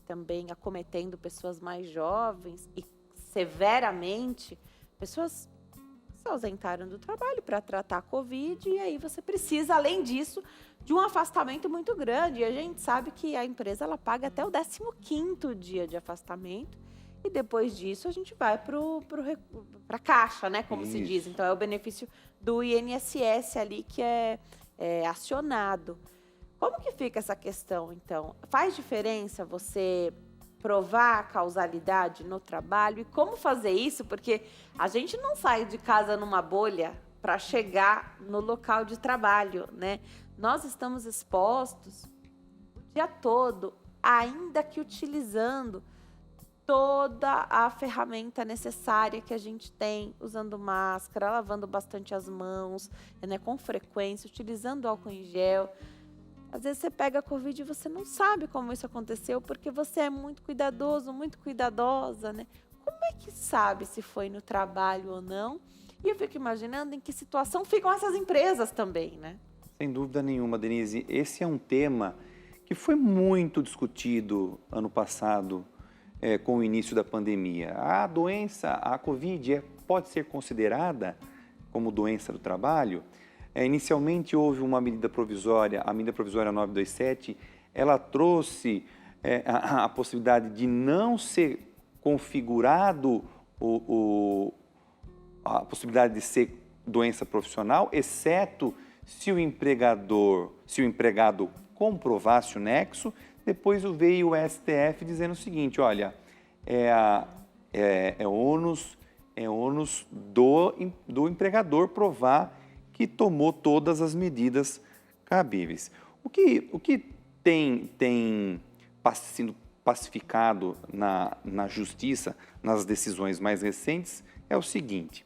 A: também acometendo pessoas mais jovens e severamente, pessoas se ausentaram do trabalho para tratar a Covid, e aí você precisa, além disso, de um afastamento muito grande. E a gente sabe que a empresa ela paga até o 15º dia de afastamento, e depois disso a gente vai para a caixa, né, como se diz. Então é o benefício do INSS ali que é acionado. Como que fica essa questão, então? Faz diferença você provar a causalidade no trabalho? E como fazer isso? Porque a gente não sai de casa numa bolha para chegar no local de trabalho, né? Nós estamos expostos o dia todo, ainda que utilizando toda a ferramenta necessária que a gente tem, usando máscara, lavando bastante as mãos, né, com frequência, utilizando álcool em gel. Às vezes você pega a Covid e você não sabe como isso aconteceu, porque você é muito cuidadoso, muito cuidadosa, né? Como é que sabe se foi no trabalho ou não? E eu fico imaginando em que situação ficam essas empresas também, né?
C: Sem dúvida nenhuma, Denise. Esse é um tema que foi muito discutido ano passado, com o início da pandemia. A doença, a Covid, pode ser considerada como doença do trabalho? Inicialmente houve uma medida provisória, a medida provisória 927, ela trouxe a possibilidade de não ser configurado a possibilidade de ser doença profissional, exceto se o empregado comprovasse o nexo. Depois veio o STF dizendo o seguinte: olha, é ônus do empregador provar que tomou todas as medidas cabíveis. O que tem sido pacificado na justiça, nas decisões mais recentes, é o seguinte: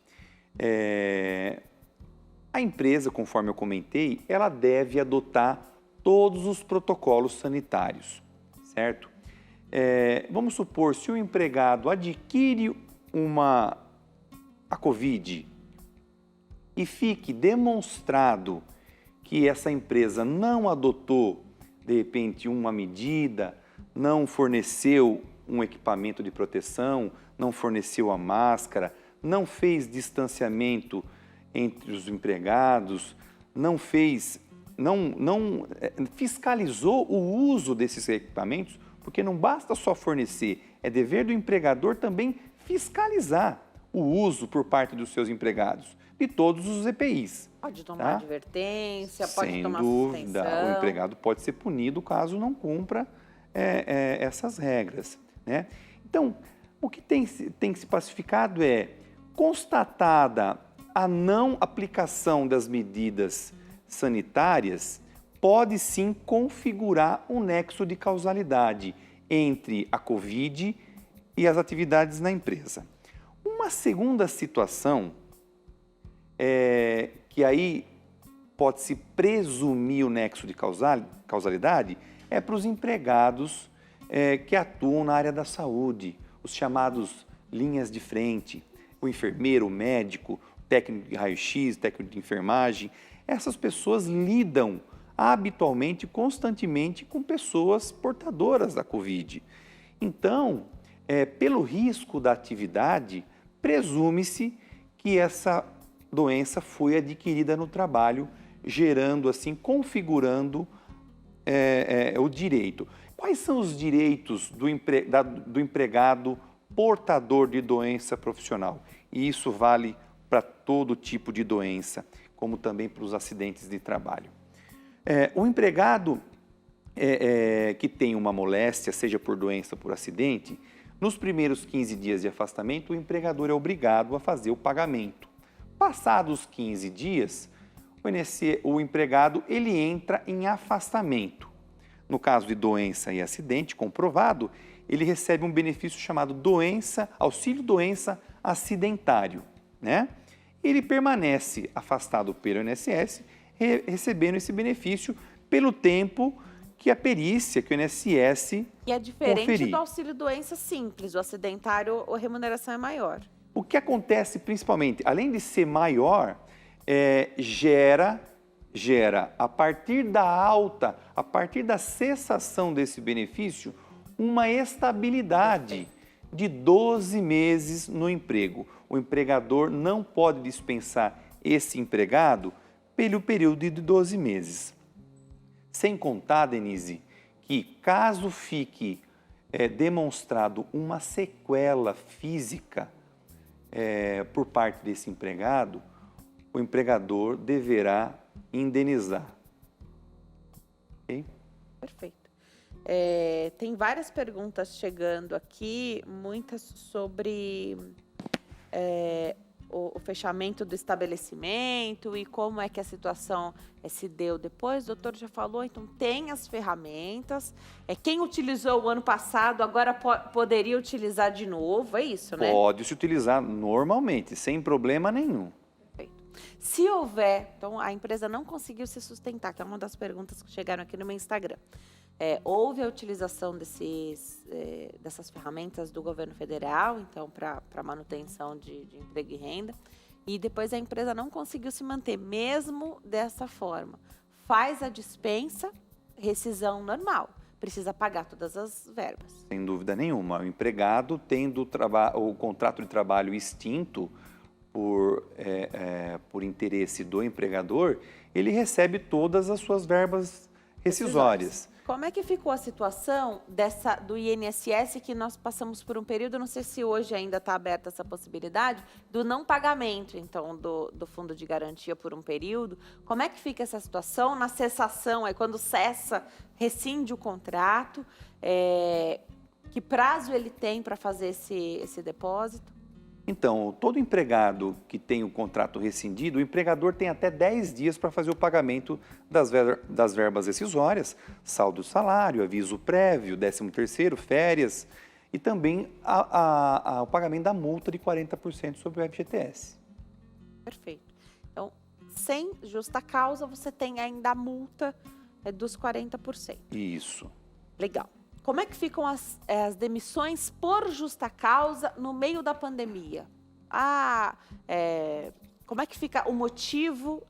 C: a empresa, conforme eu comentei, ela deve adotar todos os protocolos sanitários, certo? Vamos supor, se o empregado adquire a Covid e fique demonstrado que essa empresa não adotou, de repente, uma medida, não forneceu um equipamento de proteção, não forneceu a máscara, não fez distanciamento entre os empregados, não fiscalizou o uso desses equipamentos, porque não basta só fornecer, é dever do empregador também fiscalizar o uso por parte dos seus empregados de todos os EPIs.
A: Pode tomar advertência, pode tomar suspensão. Sem dúvida,
C: o empregado pode ser punido caso não cumpra essas regras, né? Então, o que tem se pacificado é, constatada a não aplicação das medidas sanitárias, pode sim configurar um nexo de causalidade entre a Covid e as atividades na empresa. Uma segunda situação, que aí pode-se presumir o nexo de causalidade, é para os empregados que atuam na área da saúde, os chamados linhas de frente, o enfermeiro, o médico, técnico de raio-x, técnico de enfermagem. Essas pessoas lidam habitualmente, constantemente com pessoas portadoras da Covid. Então, pelo risco da atividade, presume-se que essa doença foi adquirida no trabalho, gerando assim, configurando o direito. Quais são os direitos do empregado portador de doença profissional? E isso vale para todo tipo de doença, como também para os acidentes de trabalho. O empregado que tem uma moléstia, seja por doença ou por acidente, nos primeiros 15 dias de afastamento, o empregador é obrigado a fazer o pagamento. Passados 15 dias, o empregado ele entra em afastamento. No caso de doença e acidente comprovado, ele recebe um benefício chamado auxílio doença acidentário, né? Ele permanece afastado pelo INSS, recebendo esse benefício pelo tempo que a perícia, que o INSS
A: E é diferente
C: conferir.
A: do auxílio doença simples, o acidentário, a remuneração é maior.
C: O que acontece principalmente, além de ser maior, gera a partir da alta, a partir da cessação desse benefício, uma estabilidade de 12 meses no emprego. O empregador não pode dispensar esse empregado pelo período de 12 meses. Sem contar, Denise, que caso fique demonstrado uma sequela física por parte desse empregado, o empregador deverá indenizar. Ok?
A: Perfeito. Tem várias perguntas chegando aqui, muitas sobre o fechamento do estabelecimento e como é que a situação se deu depois. O doutor já falou, então tem as ferramentas. Quem utilizou o ano passado agora poderia utilizar de novo, é isso, né?
C: Pode se utilizar normalmente, sem problema nenhum.
A: Se houver, então a empresa não conseguiu se sustentar, que é uma das perguntas que chegaram aqui no meu Instagram. Houve a utilização dessas ferramentas do governo federal, então, para manutenção de emprego e renda, e depois a empresa não conseguiu se manter, mesmo dessa forma. Faz a dispensa, rescisão normal, precisa pagar todas as verbas.
C: Sem dúvida nenhuma. O empregado, tendo o contrato de trabalho extinto por interesse do empregador, ele recebe todas as suas verbas rescisórias.
A: Como é que ficou a situação do INSS, que nós passamos por um período, não sei se hoje ainda está aberta essa possibilidade, do não pagamento, então, do fundo de garantia por um período? Como é que fica essa situação na cessação, quando cessa, rescinde o contrato? Que prazo ele tem para fazer esse depósito?
C: Então, todo empregado que tem o contrato rescindido, o empregador tem até 10 dias para fazer o pagamento das verbas rescisórias, saldo do salário, aviso prévio, 13º, férias e também o pagamento da multa de 40% sobre o FGTS.
A: Perfeito. Então, sem justa causa, você tem ainda a multa dos 40%.
C: Isso.
A: Legal. Como é que ficam as demissões por justa causa no meio da pandemia? Como é que fica o motivo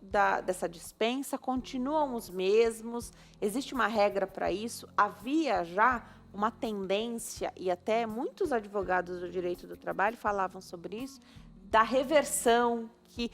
A: dessa dispensa? Continuam os mesmos? Existe uma regra para isso? Havia já uma tendência, e até muitos advogados do direito do trabalho falavam sobre isso, da reversão, que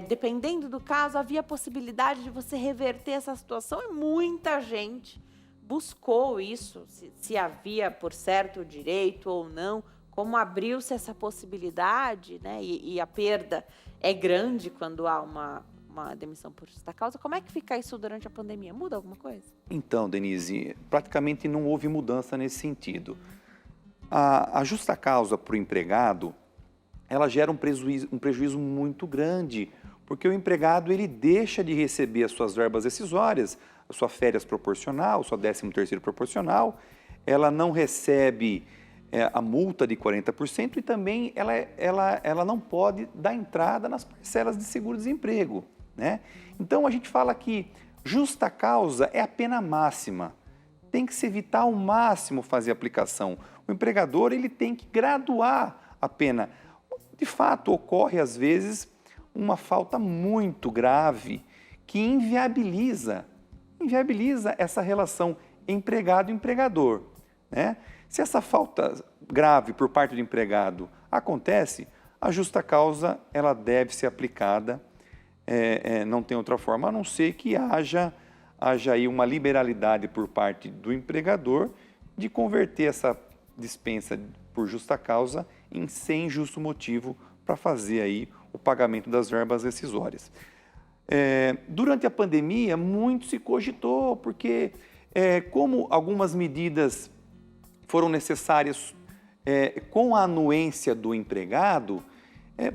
A: dependendo do caso, havia a possibilidade de você reverter essa situação, e muita gente buscou isso, se havia por certo o direito ou não, como abriu-se essa possibilidade, né? E a perda é grande quando há uma demissão por justa causa. Como é que fica isso durante a pandemia? Muda alguma coisa?
C: Então, Denise, praticamente não houve mudança nesse sentido. A justa causa para o empregado, ela gera um prejuízo muito grande, porque o empregado ele deixa de receber as suas verbas rescisórias, a sua férias proporcional, a sua 13º proporcional, ela não recebe a multa de 40% e também ela não pode dar entrada nas parcelas de seguro-desemprego, né? Então, a gente fala que justa causa é a pena máxima. Tem que se evitar ao máximo fazer aplicação. O empregador ele tem que graduar a pena. De fato, ocorre às vezes uma falta muito grave que inviabiliza essa relação empregado-empregador, né? Se essa falta grave por parte do empregado acontece, a justa causa ela deve ser aplicada, não tem outra forma, a não ser que haja aí uma liberalidade por parte do empregador de converter essa dispensa por justa causa em sem justo motivo para fazer aí o pagamento das verbas rescisórias. Durante a pandemia, muito se cogitou, porque como algumas medidas foram necessárias com a anuência do empregado,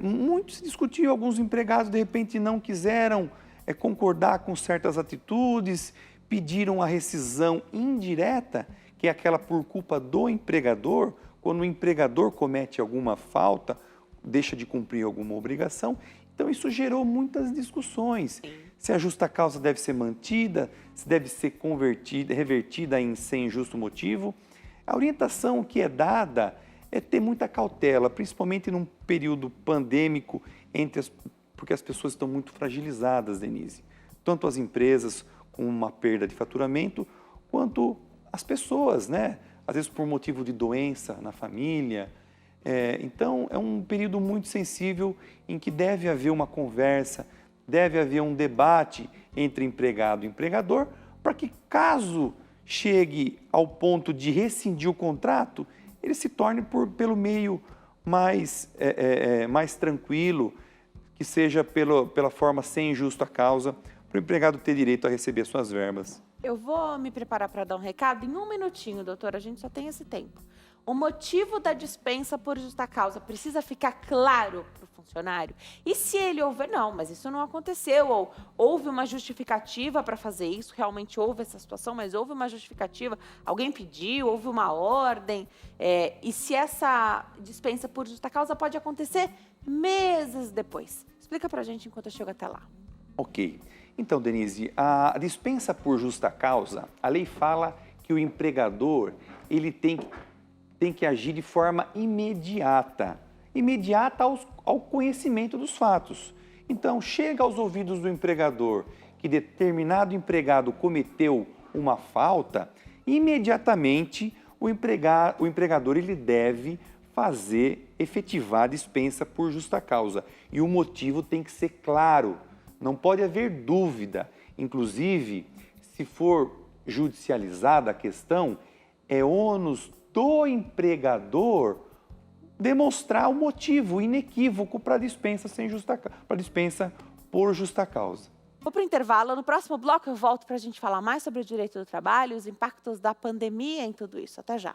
C: muito se discutiu, alguns empregados de repente não quiseram concordar com certas atitudes, pediram a rescisão indireta, que é aquela por culpa do empregador, quando o empregador comete alguma falta, deixa de cumprir alguma obrigação. Então, isso gerou muitas discussões. Se a justa causa deve ser mantida, se deve ser revertida em sem justo motivo. A orientação que é dada é ter muita cautela, principalmente num período pandêmico, porque as pessoas estão muito fragilizadas, Denise. Tanto as empresas com uma perda de faturamento, quanto as pessoas, né? Às vezes por motivo de doença na família. Então, é um período muito sensível em que deve haver uma conversa, deve haver um debate entre empregado e empregador, para que, caso chegue ao ponto de rescindir o contrato, ele se torne pelo meio mais tranquilo, que seja pela forma sem justa causa, para o empregado ter direito a receber suas verbas.
A: Eu vou me preparar para dar um recado em 1 minutinho, doutora, a gente só tem esse tempo. O motivo da dispensa por justa causa precisa ficar claro para o funcionário? E se ele houver, não, mas isso não aconteceu, ou houve uma justificativa para fazer isso, realmente houve essa situação, mas houve uma justificativa, alguém pediu, houve uma ordem, e se essa dispensa por justa causa pode acontecer meses depois? Explica para a gente enquanto eu chego até lá.
C: Ok. Então, Denise, a dispensa por justa causa, a lei fala que o empregador ele tem que agir de forma imediata ao conhecimento dos fatos. Então, chega aos ouvidos do empregador que determinado empregado cometeu uma falta, imediatamente o empregador ele deve efetivar a dispensa por justa causa. E o motivo tem que ser claro, não pode haver dúvida. Inclusive, se for judicializada a questão, é ônus do empregador demonstrar o motivo inequívoco para a dispensa por justa causa.
A: Vou para o intervalo. No próximo bloco eu volto para a gente falar mais sobre o direito do trabalho e os impactos da pandemia em tudo isso. Até já.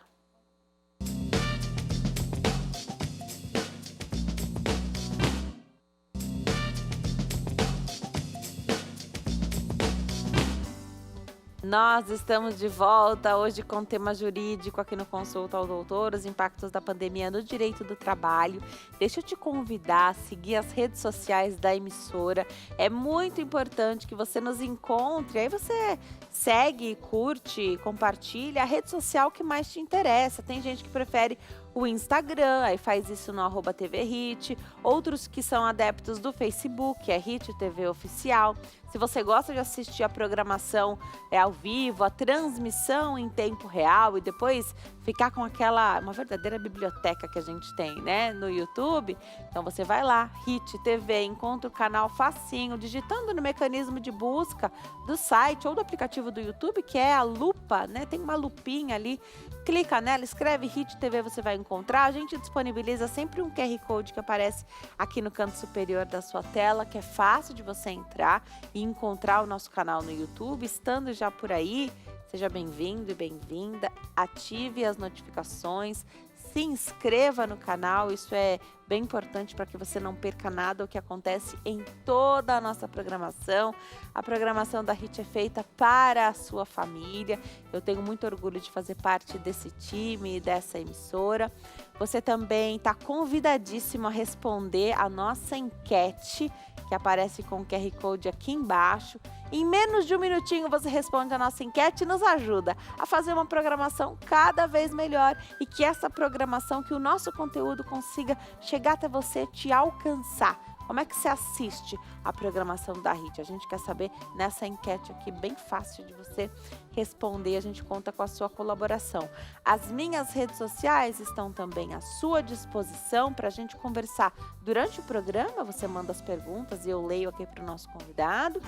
A: Nós estamos de volta hoje com tema jurídico aqui no Consulta ao Doutor, os impactos da pandemia no direito do trabalho. Deixa eu te convidar a seguir as redes sociais da emissora. É muito importante que você nos encontre. Aí você segue, curte, compartilha a rede social que mais te interessa. Tem gente que prefere o Instagram, aí faz isso no @TVHit, outros que são adeptos do Facebook, é Hit TV Oficial. Se você gosta de assistir a programação ao vivo, a transmissão em tempo real e depois ficar com uma verdadeira biblioteca que a gente tem, né, no YouTube, então você vai lá, Hit TV, encontra o canal facinho, digitando no mecanismo de busca do site ou do aplicativo do YouTube, que é a lupa, né, tem uma lupinha ali, clica nela, escreve Hit TV, você vai encontrar. A gente disponibiliza sempre um QR Code que aparece aqui no canto superior da sua tela, que é fácil de você entrar e encontrar o nosso canal no YouTube. Estando já por aí, seja bem-vindo e bem-vinda, ative as notificações, se inscreva no canal, isso é bem importante para que você não perca nada o que acontece em toda a nossa programação. A programação da Hit é feita para a sua família. Eu tenho muito orgulho de fazer parte desse time e dessa emissora. Você também está convidadíssimo a responder a nossa enquete, que aparece com o QR Code aqui embaixo. Em menos de 1 minutinho você responde a nossa enquete e nos ajuda a fazer uma programação cada vez melhor e que essa programação, que o nosso conteúdo consiga chegar até você, te alcançar. Como é que você assiste a programação da Hit? A gente quer saber nessa enquete aqui, bem fácil de você responder. A gente conta com a sua colaboração. As minhas redes sociais estão também à sua disposição para a gente conversar durante o programa. Você manda as perguntas e eu leio aqui para o nosso convidado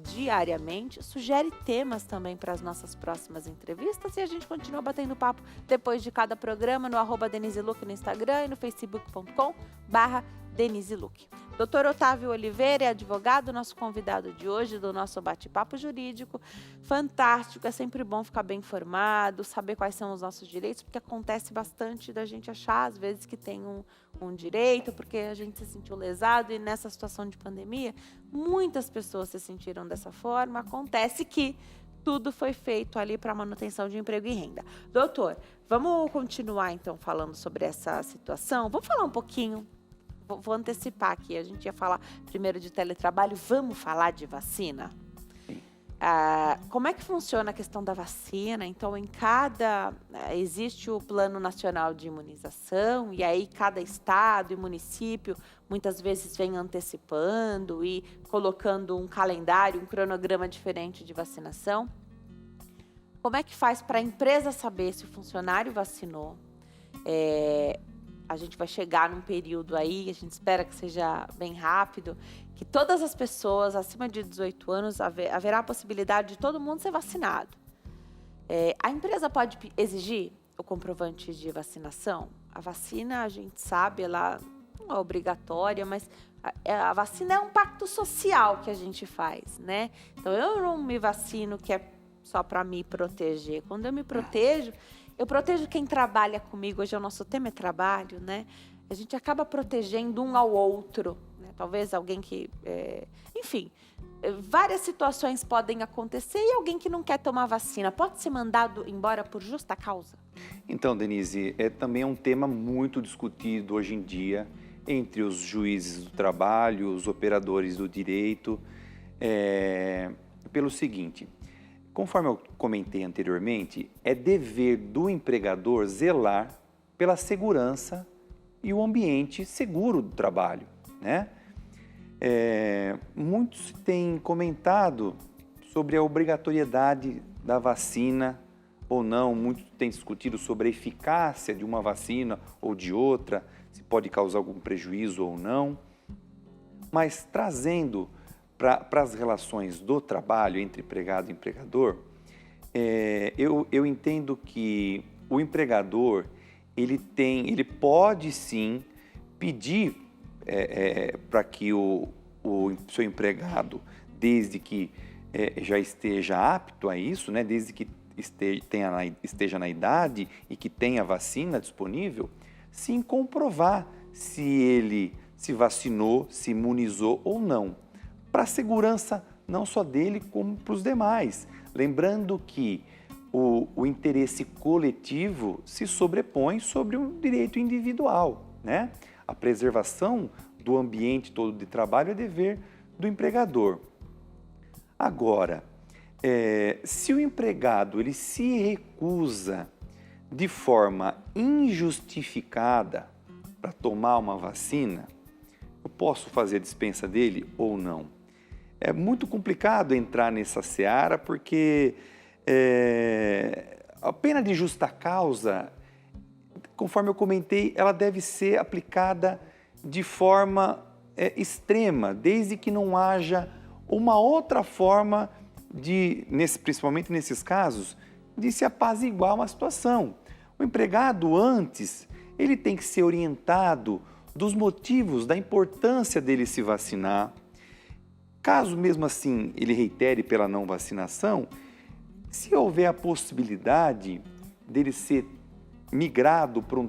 A: diariamente. Sugere temas também para as nossas próximas entrevistas e a gente continua batendo papo depois de cada programa no @DeniseLuque no Instagram e no facebook.com/DeniseLuque. Dr. Otávio Oliveira é advogado, nosso convidado de hoje do nosso bate-papo jurídico. Fantástico, é sempre bom ficar bem informado, saber quais são os nossos direitos, porque acontece bastante da gente achar, às vezes, que tem um um direito, porque a gente se sentiu lesado e nessa situação de pandemia, muitas pessoas se sentiram dessa forma. Acontece que tudo foi feito ali para manutenção de emprego e renda. Doutor, vamos continuar então falando sobre essa situação? Vamos falar um pouquinho, vou antecipar aqui, a gente ia falar primeiro de teletrabalho, vamos falar de vacina? Como é que funciona a questão da vacina? Então, existe o Plano Nacional de Imunização, e aí cada estado e município muitas vezes vem antecipando e colocando um calendário, um cronograma diferente de vacinação. Como é que faz para a empresa saber se o funcionário vacinou? A gente vai chegar num período aí, a gente espera que seja bem rápido, que todas as pessoas acima de 18 anos, haverá a possibilidade de todo mundo ser vacinado. A empresa pode exigir o comprovante de vacinação? A vacina, a gente sabe, ela não é obrigatória, mas a vacina é um pacto social que a gente faz, né? Então, eu não me vacino que é só para me proteger. Quando eu me protejo, eu protejo quem trabalha comigo. Hoje o nosso tema é trabalho, né? A gente acaba protegendo um ao outro, né? Talvez alguém que... enfim, várias situações podem acontecer e alguém que não quer tomar vacina pode ser mandado embora por justa causa?
C: Então, Denise, também é um tema muito discutido hoje em dia entre os juízes do trabalho, os operadores do direito, pelo seguinte: conforme eu comentei anteriormente, é dever do empregador zelar pela segurança e o ambiente seguro do trabalho, né? Muitos têm comentado sobre a obrigatoriedade da vacina ou não, muitos têm discutido sobre a eficácia de uma vacina ou de outra, se pode causar algum prejuízo ou não, mas trazendo para as relações do trabalho entre empregado e empregador, eu entendo que o empregador ele pode sim pedir para que o seu empregado, desde que já esteja apto a isso, né, desde que esteja na idade e que tenha vacina disponível, sim comprovar se ele se vacinou, se imunizou ou não, para a segurança não só dele, como para os demais. Lembrando que o interesse coletivo se sobrepõe sobre um direito individual, né? A preservação do ambiente todo de trabalho é dever do empregador. Agora, se o empregado ele se recusa de forma injustificada para tomar uma vacina, eu posso fazer a dispensa dele ou não? É muito complicado entrar nessa seara porque a pena de justa causa, conforme eu comentei, ela deve ser aplicada de forma extrema, desde que não haja uma outra forma principalmente nesses casos, de se apaziguar uma situação. O empregado, antes, ele tem que ser orientado dos motivos, da importância dele se vacinar. Caso mesmo assim ele reitere pela não vacinação, se houver a possibilidade dele ser migrado para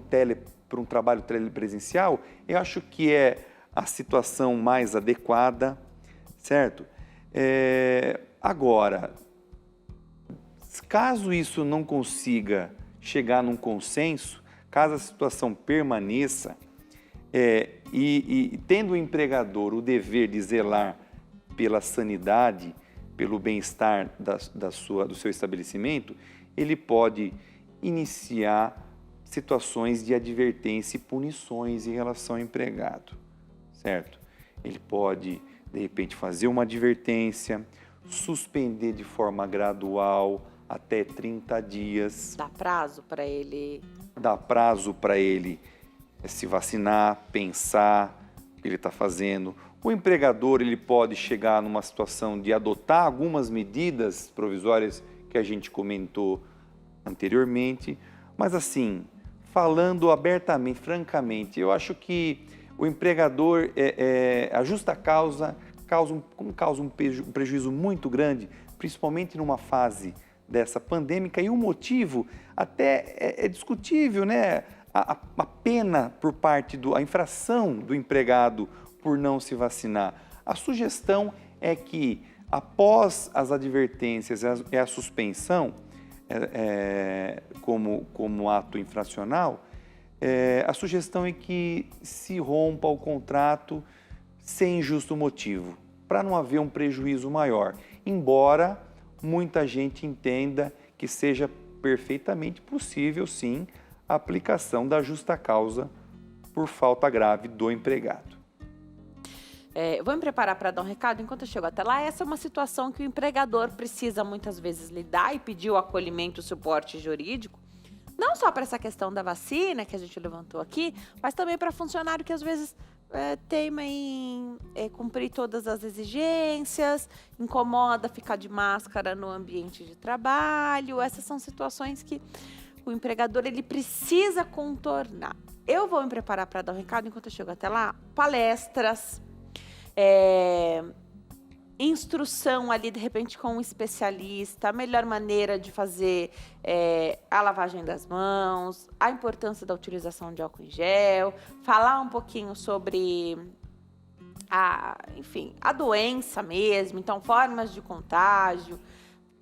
C: um trabalho telepresencial, eu acho que é a situação mais adequada, certo? Agora, caso isso não consiga chegar num consenso, caso a situação permaneça, e tendo o empregador o dever de zelar pela sanidade, pelo bem-estar do seu estabelecimento, ele pode iniciar situações de advertência e punições em relação ao empregado, certo? Ele pode, de repente, fazer uma advertência, suspender de forma gradual até 30 dias.
A: Dá prazo para ele?
C: Dá prazo para ele se vacinar, pensar o que ele está fazendo. O empregador ele pode chegar numa situação de adotar algumas medidas provisórias que a gente comentou anteriormente, mas assim, falando abertamente, francamente, eu acho que o empregador, a justa causa, causa um prejuízo muito grande, principalmente numa fase dessa pandêmica, e o motivo até é discutível, né? a pena por parte a infração do empregado por não se vacinar. A sugestão é que, após as advertências e a suspensão, como ato infracional, a sugestão é que se rompa o contrato sem justo motivo, para não haver um prejuízo maior, embora muita gente entenda que seja perfeitamente possível, sim, a aplicação da justa causa por falta grave do empregado.
A: Vou me preparar para dar um recado enquanto eu chego até lá. Essa é uma situação que o empregador precisa muitas vezes lidar e pedir o acolhimento e suporte jurídico, não só para essa questão da vacina que a gente levantou aqui, mas também para funcionário que às vezes teima em cumprir todas as exigências, incomoda ficar de máscara no ambiente de trabalho. Essas são situações que o empregador ele precisa contornar. Eu vou me preparar para dar um recado enquanto eu chego até lá. Palestras, instrução ali, de repente, com um especialista, a melhor maneira de fazer a lavagem das mãos, a importância da utilização de álcool em gel, falar um pouquinho sobre a doença mesmo, então formas de contágio,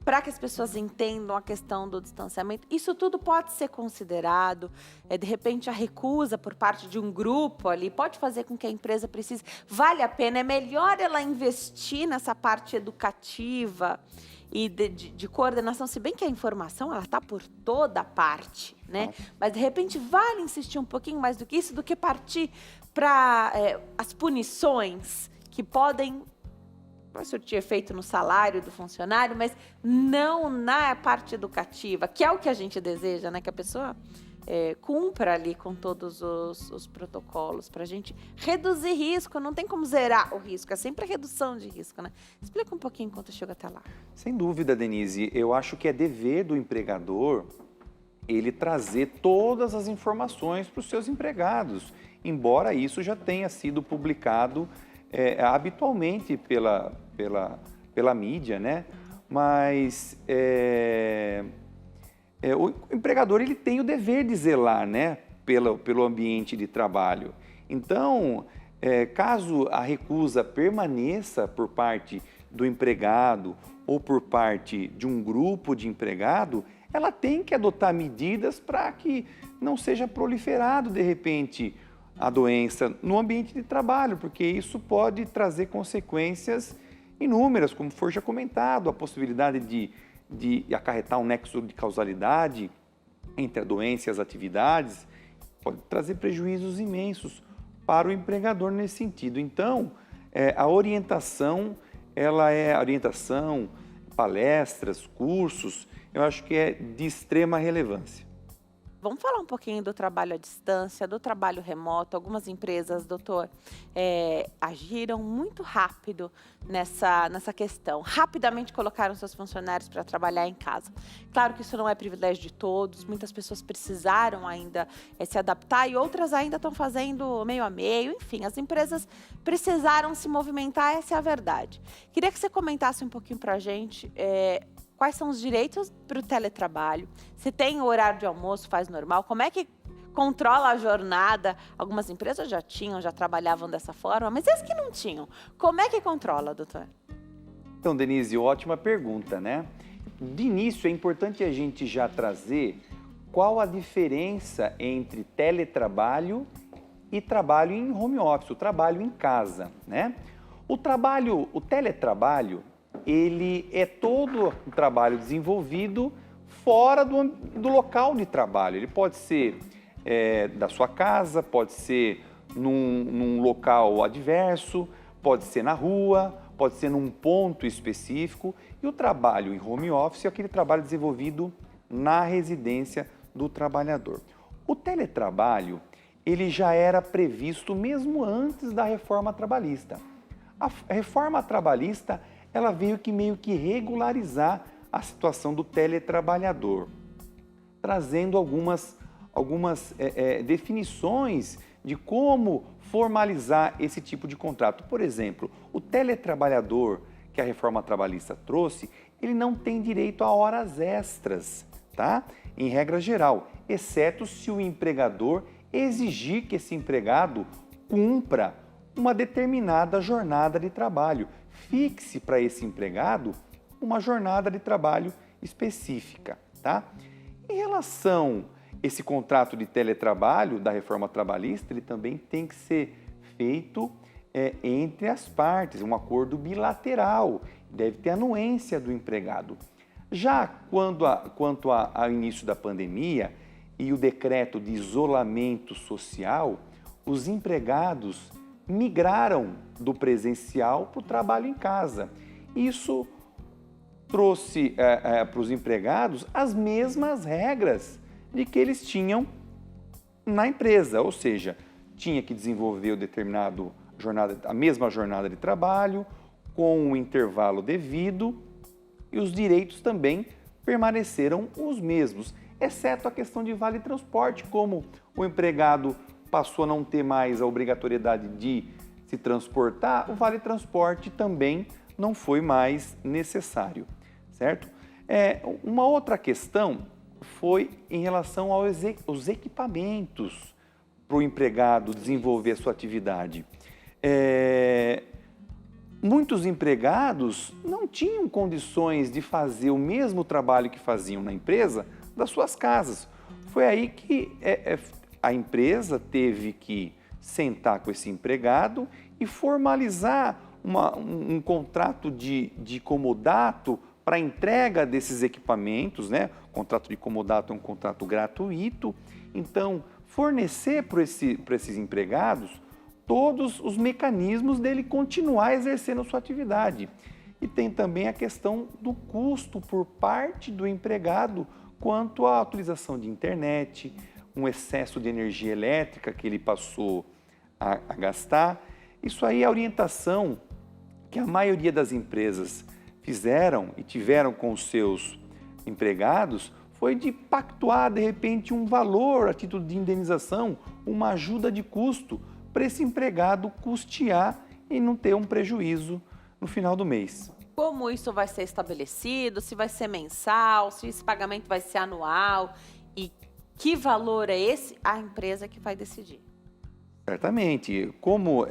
A: para que as pessoas entendam a questão do distanciamento. Isso tudo pode ser considerado. De repente, a recusa por parte de um grupo ali pode fazer com que a empresa precise. Vale a pena, é melhor ela investir nessa parte educativa e de coordenação, se bem que a informação ela está por toda parte, né? Mas, de repente, vale insistir um pouquinho mais do que isso, do que partir para as punições que podem vai surtir efeito no salário do funcionário, mas não na parte educativa, que é o que a gente deseja, né? Que a pessoa cumpra ali com todos os protocolos para a gente reduzir risco. Não tem como zerar o risco, é sempre a redução de risco, né? Explica um pouquinho enquanto eu chego até lá.
C: Sem dúvida, Denise, eu acho que é dever do empregador ele trazer todas as informações para os seus empregados, embora isso já tenha sido publicado habitualmente pela mídia, né? Mas o empregador ele tem o dever de zelar, né? Pelo ambiente de trabalho. Então, caso a recusa permaneça por parte do empregado ou por parte de um grupo de empregado, ela tem que adotar medidas para que não seja proliferado, de repente, a doença no ambiente de trabalho, porque isso pode trazer consequências inúmeras, como for já comentado, a possibilidade de acarretar um nexo de causalidade entre a doença e as atividades, pode trazer prejuízos imensos para o empregador nesse sentido. Então, a orientação, palestras, cursos, eu acho que é de extrema relevância.
A: Vamos falar um pouquinho do trabalho à distância, do trabalho remoto. Algumas empresas, doutor, agiram muito rápido nessa questão. Rapidamente colocaram seus funcionários para trabalhar em casa. Claro que isso não é privilégio de todos. Muitas pessoas precisaram ainda se adaptar e outras ainda estão fazendo meio a meio. Enfim, as empresas precisaram se movimentar, essa é a verdade. Queria que você comentasse um pouquinho para a gente quais são os direitos para o teletrabalho, se tem o horário de almoço, faz normal, como é que controla a jornada? Algumas empresas já trabalhavam dessa forma, mas as que não tinham, como é que controla, doutor?
C: Então, Denise, ótima pergunta, né? De início, é importante a gente já trazer qual a diferença entre teletrabalho e trabalho em home office, o trabalho em casa, né? O teletrabalho, ele é todo um trabalho desenvolvido fora do local de trabalho. Ele pode ser da sua casa, pode ser num local adverso, pode ser na rua, pode ser num ponto específico. E o trabalho em home office é aquele trabalho desenvolvido na residência do trabalhador. O teletrabalho, ele já era previsto mesmo antes da reforma trabalhista. A reforma trabalhista ela veio meio que regularizar a situação do teletrabalhador, trazendo algumas definições de como formalizar esse tipo de contrato. Por exemplo, o teletrabalhador que a reforma trabalhista trouxe, ele não tem direito a horas extras tá? Em regra geral, exceto se o empregador exigir que esse empregado cumpra uma determinada jornada de trabalho. Fixe para esse empregado uma jornada de trabalho específica, tá? Em relação a esse contrato de teletrabalho da reforma trabalhista, ele também tem que ser feito entre as partes, um acordo bilateral, deve ter anuência do empregado. Já quanto ao início da pandemia e o decreto de isolamento social, os empregados migraram do presencial para o trabalho em casa. Isso trouxe para os empregados as mesmas regras de que eles tinham na empresa, ou seja, tinha que desenvolver a mesma jornada de trabalho, com o intervalo devido, e os direitos também permaneceram os mesmos, exceto a questão de vale transporte, como o empregado passou a não ter mais a obrigatoriedade de se transportar, o vale transporte também não foi mais necessário, certo? Uma outra questão foi em relação aos equipamentos para o empregado desenvolver a sua atividade. Muitos empregados não tinham condições de fazer o mesmo trabalho que faziam na empresa das suas casas. Foi aí que a empresa teve que sentar com esse empregado e formalizar um contrato de comodato para a entrega desses equipamentos, né? O contrato de comodato é um contrato gratuito, então fornecer para esses empregados todos os mecanismos dele continuar exercendo sua atividade. E tem também a questão do custo por parte do empregado quanto à utilização de internet, um excesso de energia elétrica que ele passou a gastar. Isso aí é a orientação que a maioria das empresas fizeram e tiveram com os seus empregados, foi de pactuar, de repente, um valor a título de indenização, uma ajuda de custo para esse empregado custear e não ter um prejuízo no final do mês.
A: Como isso vai ser estabelecido? Se vai ser mensal, se esse pagamento vai ser anual e que valor é esse? A empresa que vai decidir.
C: Certamente. Como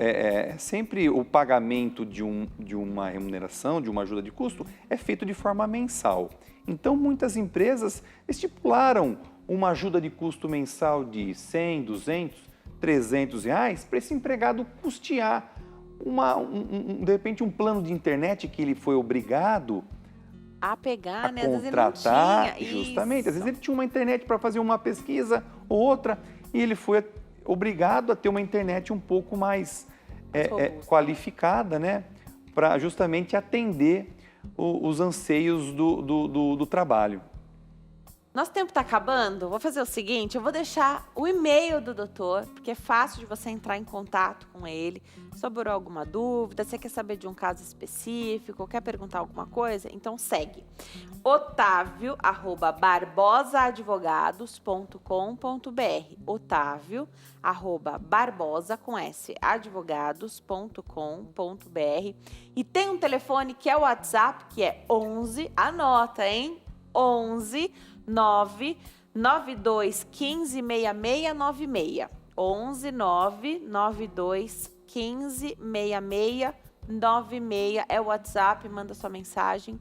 C: sempre o pagamento de uma remuneração, de uma ajuda de custo, é feito de forma mensal. Então, muitas empresas estipularam uma ajuda de custo mensal de 100, 200, 300 reais para esse empregado custear de repente um plano de internet que ele foi obrigado
A: a pegar,
C: a
A: né? Às vezes ele
C: contratar,
A: não tinha.
C: justamente.
A: Isso.
C: Às vezes ele tinha uma internet para fazer uma pesquisa ou outra e ele foi obrigado a ter uma internet um pouco mais qualificada, né? Para justamente atender os anseios do trabalho.
A: Nosso tempo está acabando. Vou fazer o seguinte, eu vou deixar o e-mail do doutor, porque é fácil de você entrar em contato com ele. Sobrou alguma dúvida, você quer saber de um caso específico, quer perguntar alguma coisa? Então segue. Otávio@barbosaadvogados.com.br Otávio@barbosa.advogados.com.br E tem um telefone que é o WhatsApp, que é 11, anota, hein? 11 992 15 6696. 11 992 15 6696 é o WhatsApp, manda sua mensagem.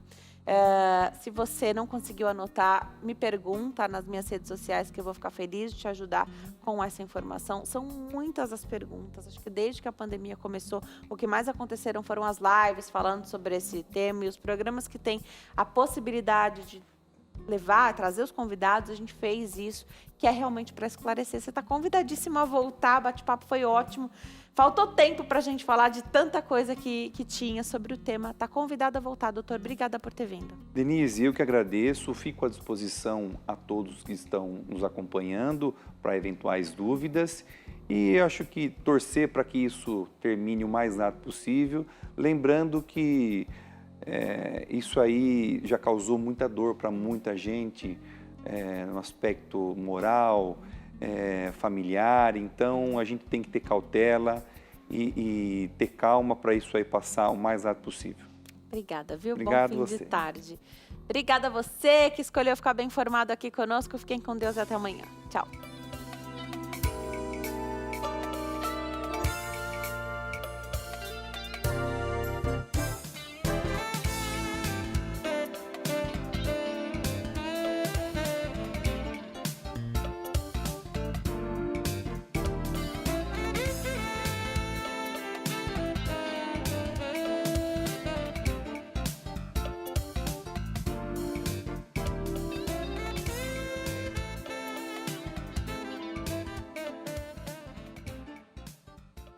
A: Se você não conseguiu anotar, me pergunta nas minhas redes sociais que eu vou ficar feliz de te ajudar com essa informação. São muitas as perguntas, acho que desde que a pandemia começou, o que mais aconteceram foram as lives falando sobre esse tema e os programas que têm a possibilidade de trazer os convidados, a gente fez isso, que é realmente para esclarecer. Você está convidadíssima a voltar, bate-papo foi ótimo. Faltou tempo para a gente falar de tanta coisa que tinha sobre o tema. Está convidada a voltar, doutor. Obrigada por ter vindo.
C: Denise, eu que agradeço, fico à disposição a todos que estão nos acompanhando para eventuais dúvidas e eu acho que torcer para que isso termine o mais rápido possível, lembrando que isso aí já causou muita dor para muita gente no aspecto moral, familiar, então a gente tem que ter cautela e ter calma para isso aí passar o mais rápido possível.
A: Obrigada, viu?
C: Obrigado
A: Bom fim
C: você.
A: de tarde. Obrigada a você que escolheu ficar bem informado aqui conosco. Fiquem com Deus e até amanhã. Tchau.